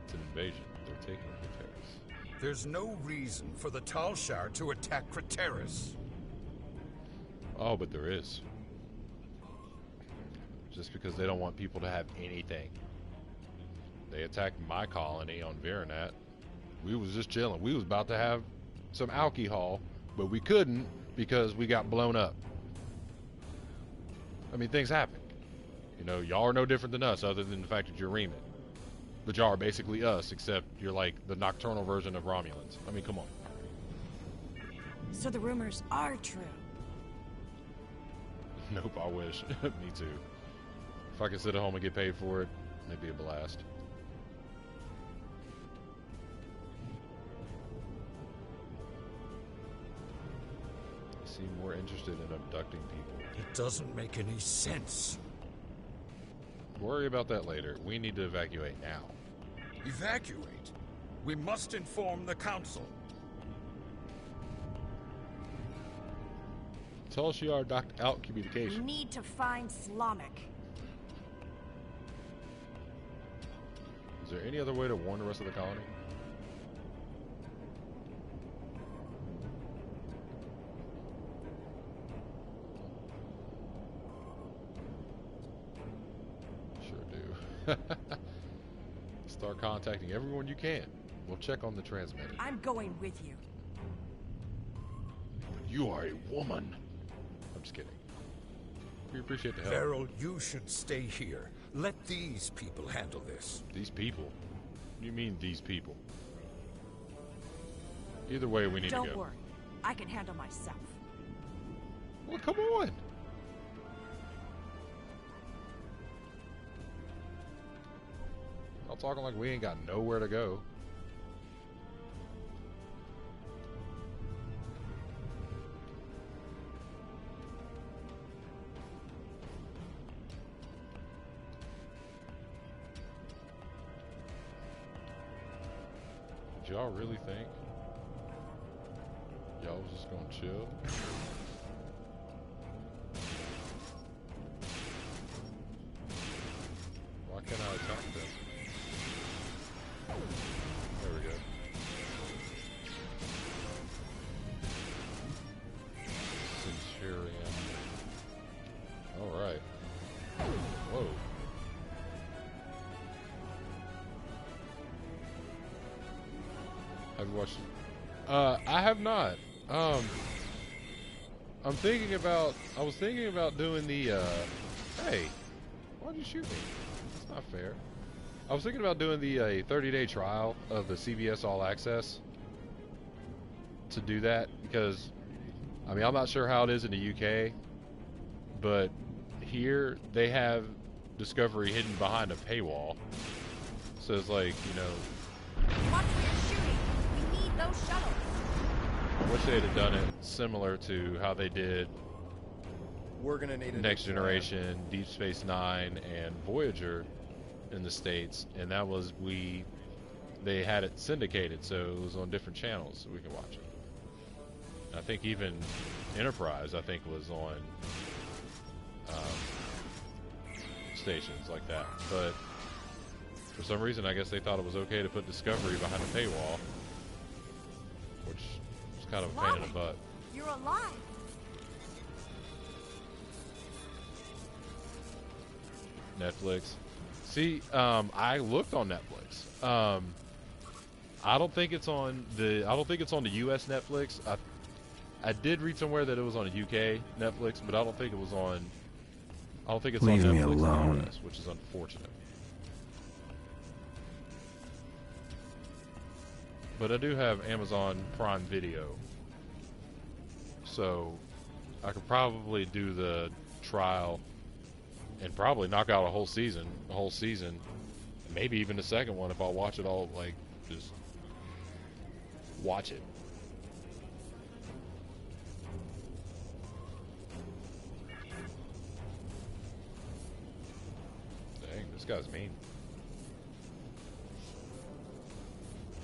It's an invasion. They're taking Craterus. There's no reason for the Talshar to attack Craterus. Oh, but there is. Just because they don't want people to have anything. They attacked my colony on Virenat. We was just chilling. We was about to have some alcohol, but we couldn't because we got blown up. I mean, things happen. You know, y'all are no different than us other than the fact that you're Reman. But y'all are basically us, except you're like the nocturnal version of Romulans. I mean, come on. So the rumors are true. Nope, I wish. Me too. If I could sit at home and get paid for it, it'd be a blast. You seem more interested in abducting people. It doesn't make any sense. Worry about that later. We need to evacuate now. Evacuate? We must inform the council. Tell Shiar knocked out We communication. need to find Slamek. Is there any other way to warn the rest of the colony? Sure do. Start contacting everyone you can. We'll check on the transmitter. I'm going with you. You are a woman. I'm just kidding. We appreciate the help. Farrell, you should stay here. Let these people handle this. These people? What do you mean, these people? Either way, we need to go. Don't worry. I can handle myself. Well, come on. Y'all talking like we ain't got nowhere to go. Did y'all really think y'all was just gonna chill? Why can't I attack them? There we go. Centurion. Alright. Whoa. Have you watched it? I have not. I was thinking about doing the, hey, why'd you shoot me? That's not fair. I was thinking about doing the 30-day trial of the CBS All Access to do that because, I mean, I'm not sure how it is in the UK, but here they have Discovery hidden behind a paywall. So it's like, you know... Watch where you're shooting! We need those shuttles! I wish they'd have done it similar to how they did We're gonna need a Next Generation, Deep Space Nine, and Voyager in the States, and that was they had it syndicated, so it was on different channels so we could watch it. I think even Enterprise, I think, was on stations like that, but for some reason I guess they thought it was okay to put Discovery behind a paywall, which is kind of a pain in the butt. You're alive! Netflix. See, I looked on Netflix. I don't think it's on the US Netflix. I did read somewhere that it was on a UK Netflix, but I don't think it was on. I don't think it's Leave on me Netflix alone. in the US, which is unfortunate. But I do have Amazon Prime Video, so I could probably do the trial and probably knock out a whole season, maybe even the second one if I'll watch it all, like, just watch it. Dang, this guy's mean.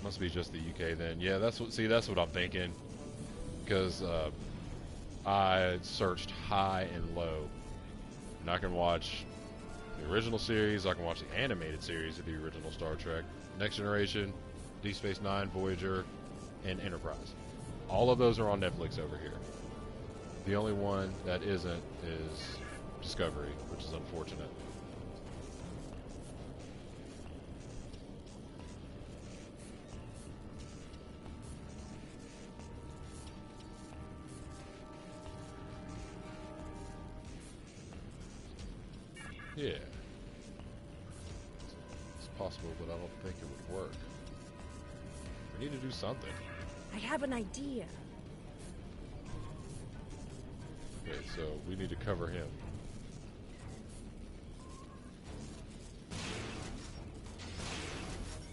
Must be just the UK then. Yeah, that's what I'm thinking, because I searched high and low. And I can watch the original series, I can watch the animated series of the original Star Trek, Next Generation, Deep Space Nine, Voyager, and Enterprise. All of those are on Netflix over here. The only one that isn't is Discovery, which is unfortunate. Yeah. It's possible, but I don't think it would work. We need to do something. I have an idea. Okay, so we need to cover him.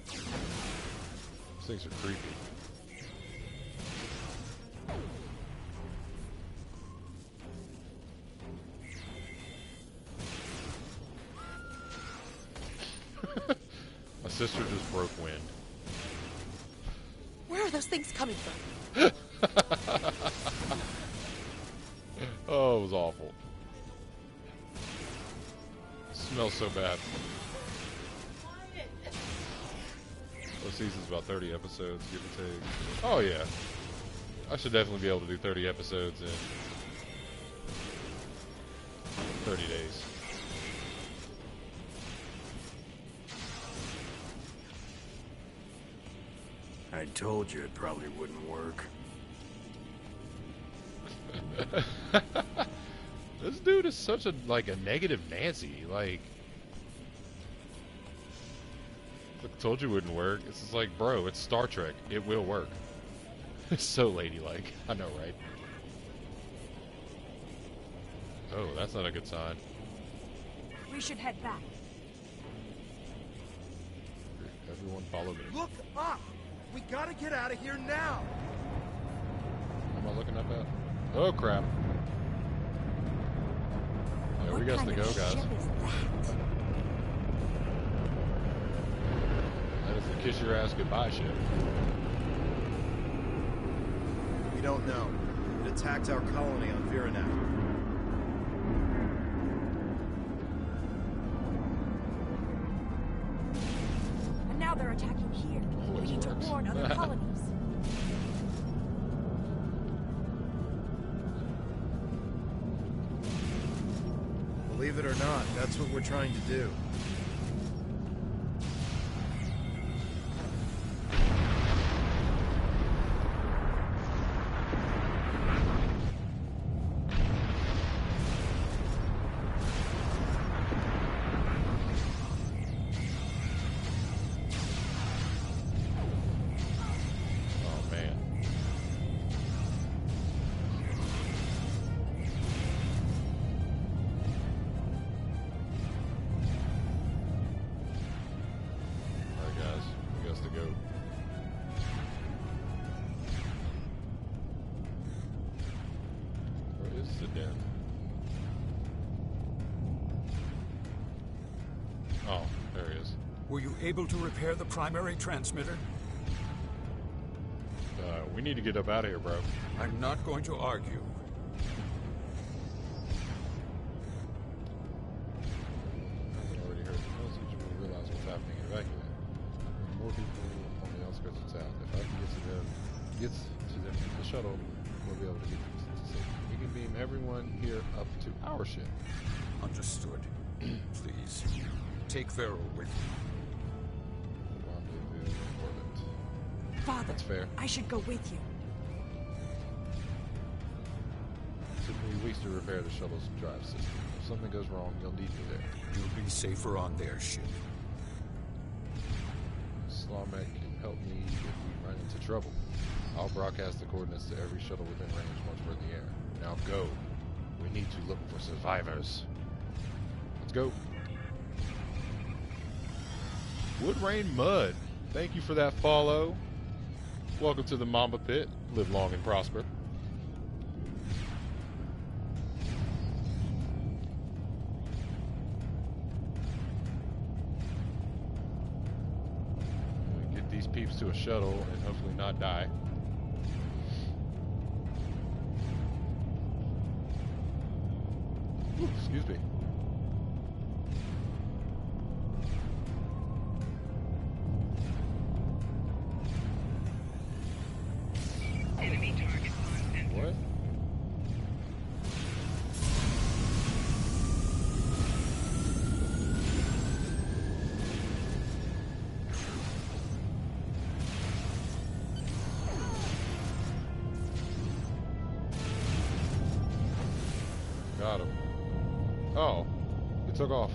These things are creepy. My sister just broke wind. Where are those things coming from? Oh, it was awful. It smells so bad. This season's about 30 episodes, give or take. Oh yeah. I should definitely be able to do 30 episodes in 30 days. I told you it probably wouldn't work. This dude is such a negative Nancy. Like, I told you it wouldn't work. It's just like, bro, it's Star Trek. It will work. So ladylike. I know, right? Oh, that's not a good sign. We should head back. Everyone follow me. Look up! We gotta get out of here now! What am I looking up at? Oh, crap. Yeah, we got to go, guys. That is the kiss your ass goodbye ship. We don't know. It attacked our colony on Viranak. And now they're attacking here. We need to warn other colonies. Believe it or not, that's what we're trying to do. Oh, there he is. Were you able to repair the primary transmitter? We need to get up out of here, bro. I'm not going to argue. I already heard the message. We realize what's happening. Evacuate. More people on the outskirts of town. If I can get to them in the shuttle, we'll be able to get them to safety. We can beam everyone here up to our ship. Understood. Please, take Vero with you. Rendezvous in orbit. Father, that's fair. I should go with you. It took me weeks to repair the shuttle's drive system. If something goes wrong, you'll need me there. You'll be safer on their ship. Slamek can help me if we run into trouble. I'll broadcast the coordinates to every shuttle within range once we're in the air. Now go. We need to look for survivors. Let's go. Wood Rain Mud. Thank you for that follow. Welcome to the Mamba Pit. Live long and prosper. Get these peeps to a shuttle and hopefully not die. Ooh, excuse me. What? Got him. Oh, it took off.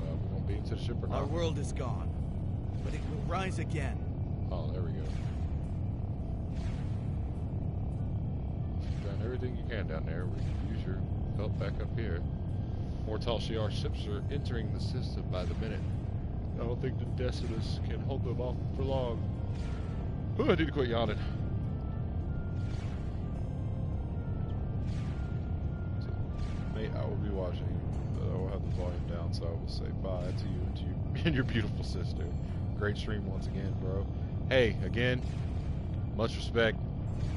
We gonna beam to the ship or not? Our world is gone, but it will rise again. Oh, there we go. You've done everything you can down there. We can use your help back up here. More Tal Shiar ships are entering the system by the minute. I don't think the Decimus can hold them off for long. Ooh, I need to quit yawning. So, mate, I will be watching, but I will have the volume down, so I will say bye to you and to you and your beautiful sister. Great stream once again, bro. Hey, again, much respect.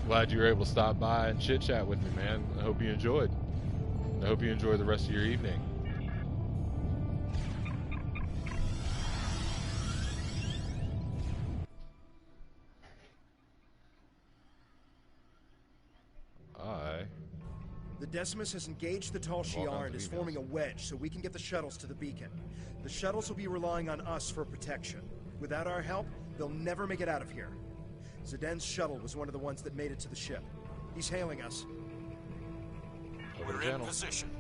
Glad you were able to stop by and chit chat with me, man. I hope you enjoyed. I hope you enjoy the rest of your evening. The Decimus has engaged the Tal Shiar and is forming a wedge so we can get the shuttles to the beacon. The shuttles will be relying on us for protection. Without our help, they'll never make it out of here. Zeden's shuttle was one of the ones that made it to the ship. He's hailing us. We're in position.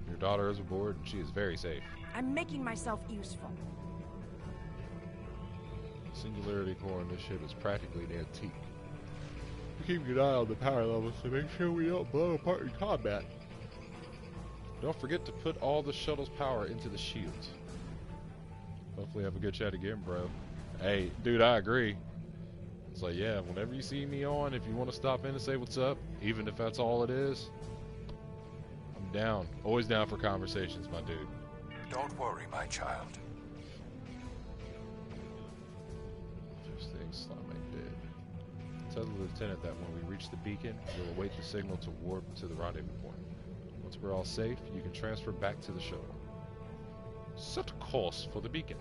You're daughter is aboard, and she is very safe. I'm making myself useful. The singularity core on this ship is practically an antique. We're keeping an eye on the power levels to make sure we don't blow apart in combat. Don't forget to put all the shuttle's power into the shields. Hopefully have a good chat again, bro. Hey, dude, I agree. It's like, yeah, whenever you see me on, if you want to stop in and say what's up, even if that's all it is, I'm down. Always down for conversations, my dude. Don't worry, my child. First thing Slamek did. Tell the lieutenant that when we reach the beacon, we'll await the signal to warp to the rendezvous point. Once we're all safe, you can transfer back to the shuttle. Set course for the beacon.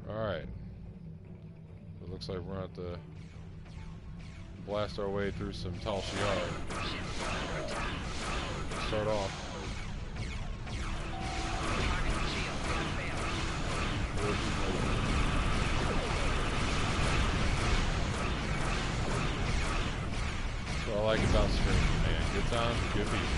Alright. It looks like we're going to have to blast our way through some Tal Shiar. Start off. That's what I like about streaming, man. Good times, good people.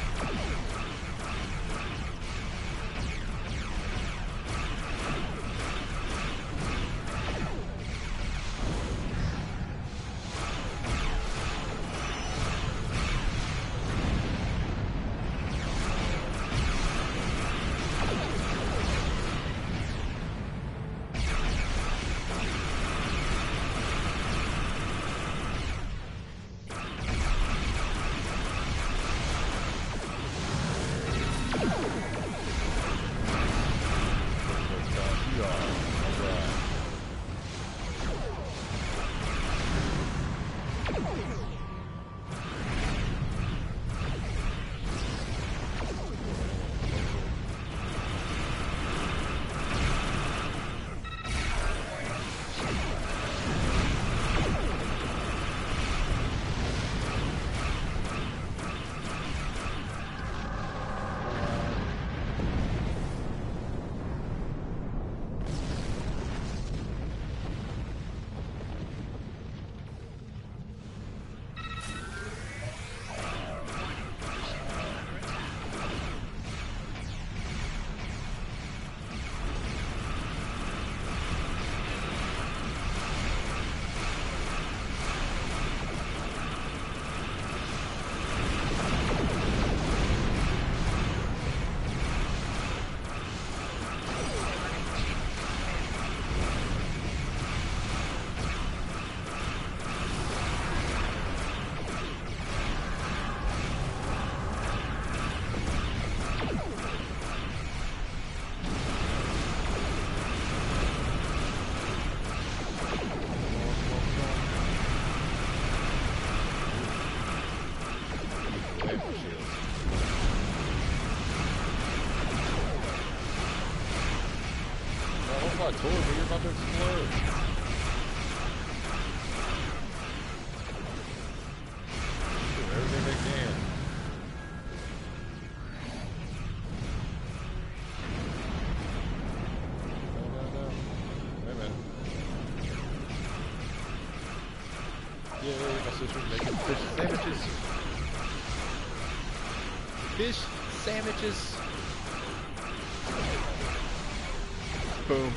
I told you, you're about to explode. Do everything they can. No. Wait a minute. Yay, my sister's making fish sandwiches. Fish sandwiches. Boom.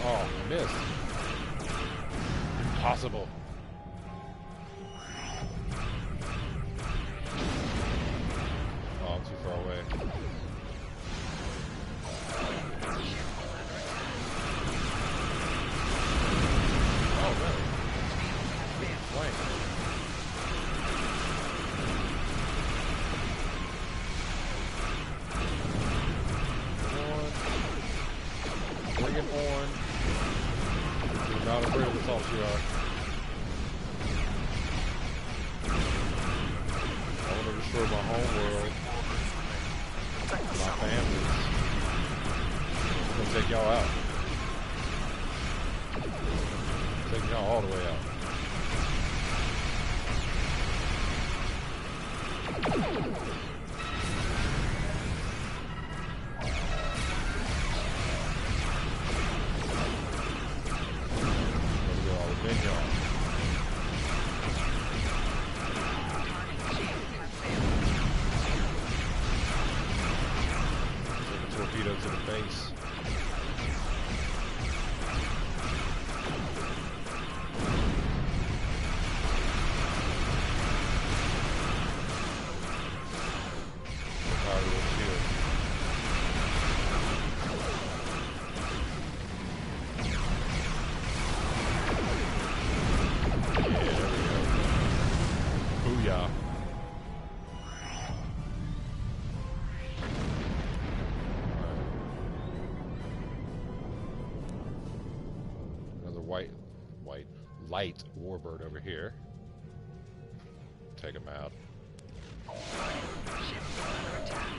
Oh, I missed. Impossible. Oh, I'm too far away. Oh, really? Flank. Bring it on. You're not afraid of the Tal Shiar. I want to destroy my home world. My family. I'm going to take y'all out. Take y'all all the way out. torpedo to the face. Light warbird over here. Take him out. Ships are under attack.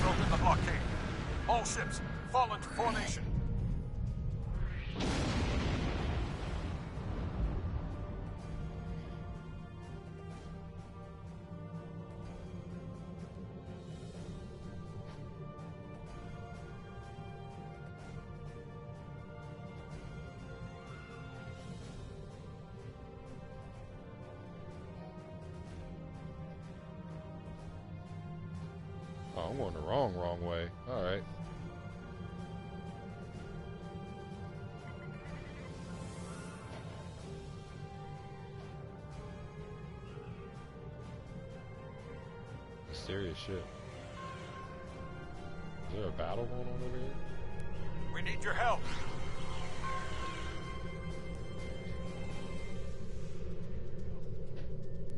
Broken the blockade. All ships fall into formation. Oh, I'm going the wrong way. Alright. Mysterious shit. Is there a battle going on over here? We need your help.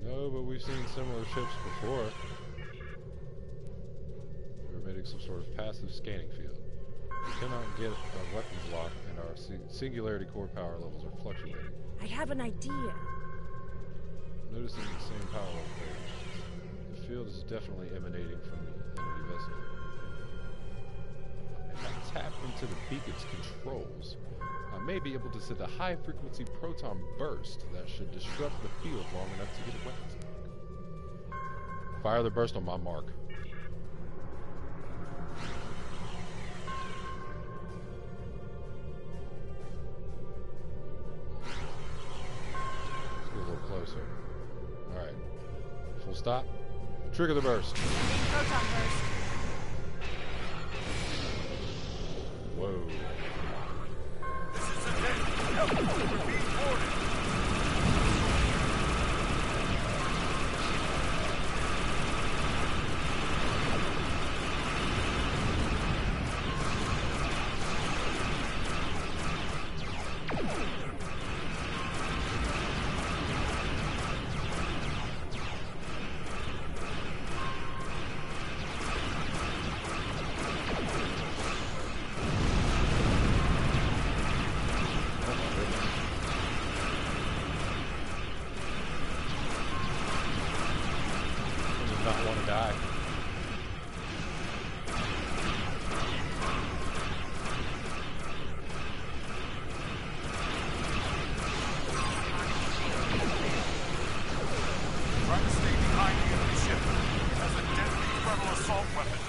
No, but we've seen similar ships before. Some sort of passive scanning field. We cannot get our weapons locked, and our singularity core power levels are fluctuating. I have an idea. Noticing the same power level there. The field is definitely emanating from the enemy vessel. If I tap into the beacon's controls, I may be able to set a high-frequency proton burst that should disrupt the field long enough to get a weapons lock. Fire the burst on my mark. Closer. Alright. Full stop. Trigger the burst. Proton burst. Whoa. This is a dead. Help! We're being boarded. Not want to die. Try to stay behind the enemy ship. It has a deadly rebel assault weapon.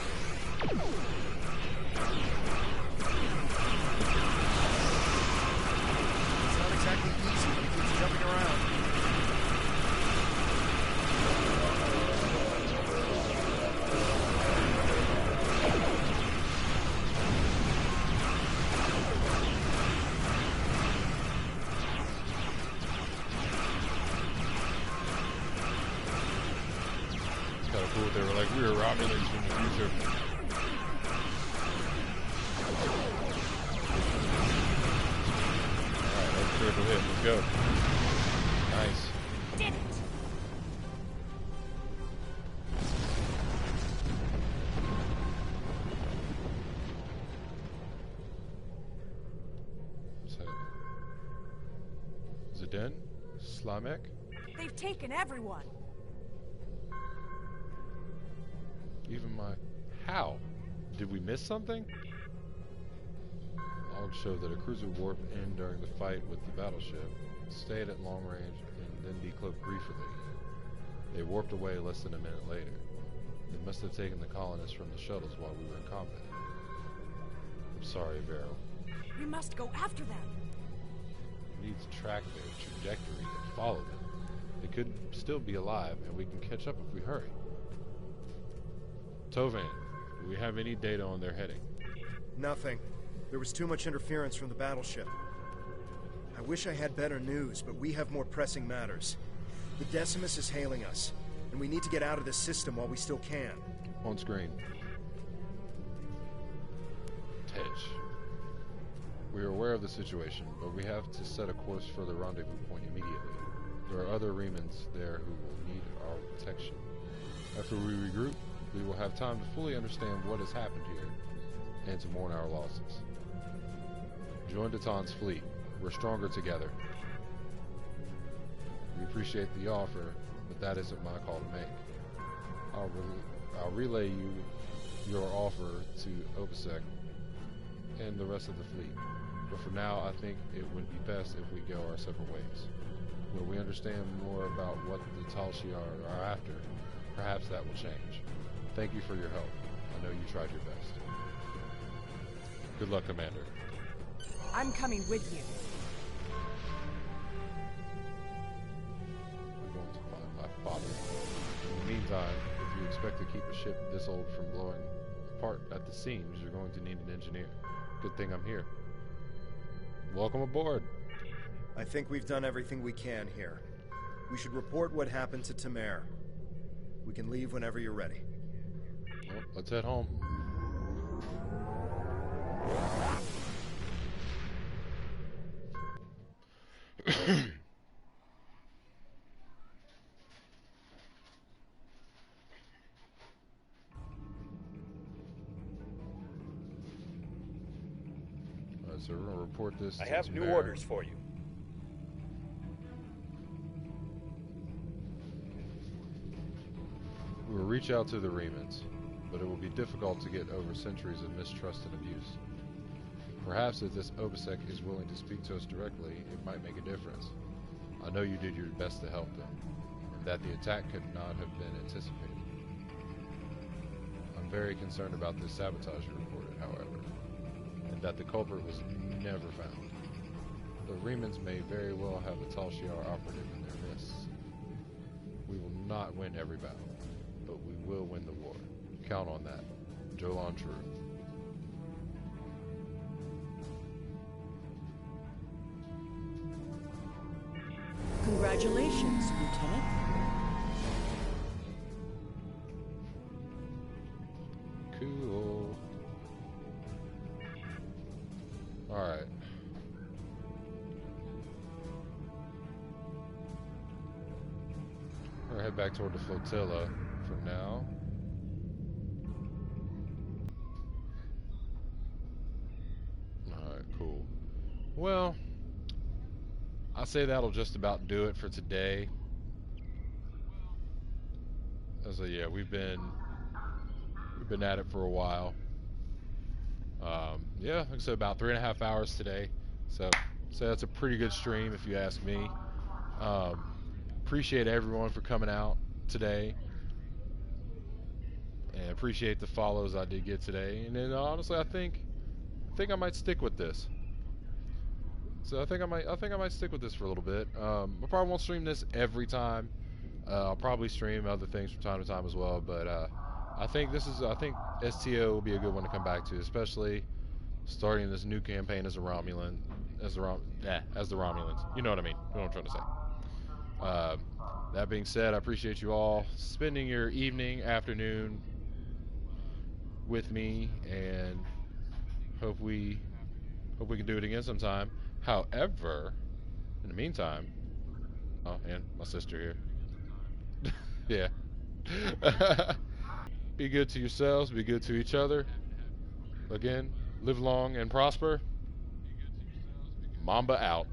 It's not exactly easy when it keeps jumping around. It's kind of cool. They were like, we were Romulans from the future. Alright, that's a critical hit. Let's go. Nice. Did it. Zidane? Slamek? They've taken everyone. Even my... How? Did we miss something? Logs show that a cruiser warped in during the fight with the battleship, stayed at long range, and then decloaked briefly. They warped away less than a minute later. They must have taken the colonists from the shuttles while we were in combat. I'm Sorry, Beryl. We must go after them. We need to track their trajectory and follow them. They could still be alive, and we can catch up if we hurry. Tovan, do we have any data on their heading? Nothing. There was too much interference from the battleship. I wish I had better news, but we have more pressing matters. The Decimus is hailing us, and we need to get out of this system while we still can. On screen. Tej. We are aware of the situation, but we have to set a course for the rendezvous point immediately. There are other Remans there who will need our protection. After we regroup, we will have time to fully understand what has happened here, and to mourn our losses. Join Datan's fleet. We're stronger together. We appreciate the offer, but that isn't my call to make. I'll relay your offer to Obsec and the rest of the fleet. But for now, I think it would be best if we go our separate ways. When we understand more about what the Tal Shiar are after, perhaps that will change. Thank you for your help. I know you tried your best. Good luck, Commander. I'm coming with you. I'm going to find my father. In the meantime, if you expect to keep a ship this old from blowing apart at the seams, you're going to need an engineer. Good thing I'm here. Welcome aboard. I think we've done everything we can here. We should report what happened to Tamer. We can leave whenever you're ready. Well, let's head home. So we're gonna report this. I have new orders for you. We will reach out to the Remans, but it will be difficult to get over centuries of mistrust and abuse. Perhaps if this Obsec is willing to speak to us directly, it might make a difference. I know you did your best to help them, and that the attack could not have been anticipated. I'm very concerned about this sabotage you reported, however, and that the culprit was never found. The Remans may very well have a Tal Shiar operative in their midst. We will not win every battle, but we will win the war. Count on that. Jolan True. Congratulations, Lieutenant. Cool. Alright. We're gonna head back toward the flotilla for now. Alright, cool. Well, I say that'll just about do it for today. So yeah, we've been at it for a while. Yeah, like I said, about 3.5 hours today. So that's a pretty good stream if you ask me. Appreciate everyone for coming out today. And appreciate the follows I did get today. And then honestly, I think I might stick with this. So I think I might stick with this for a little bit. I probably won't stream this every time. I'll probably stream other things from time to time as well. But I think STO will be a good one to come back to, especially starting this new campaign as a Romulan, as the Romulans. You know what I mean? You know what I'm trying to say. That being said, I appreciate you all spending your evening, afternoon with me, and hope we can do it again sometime. However, in the meantime, oh, and my sister here. Yeah. Be good to yourselves, be good to each other. Again, live long and prosper. Mamba out.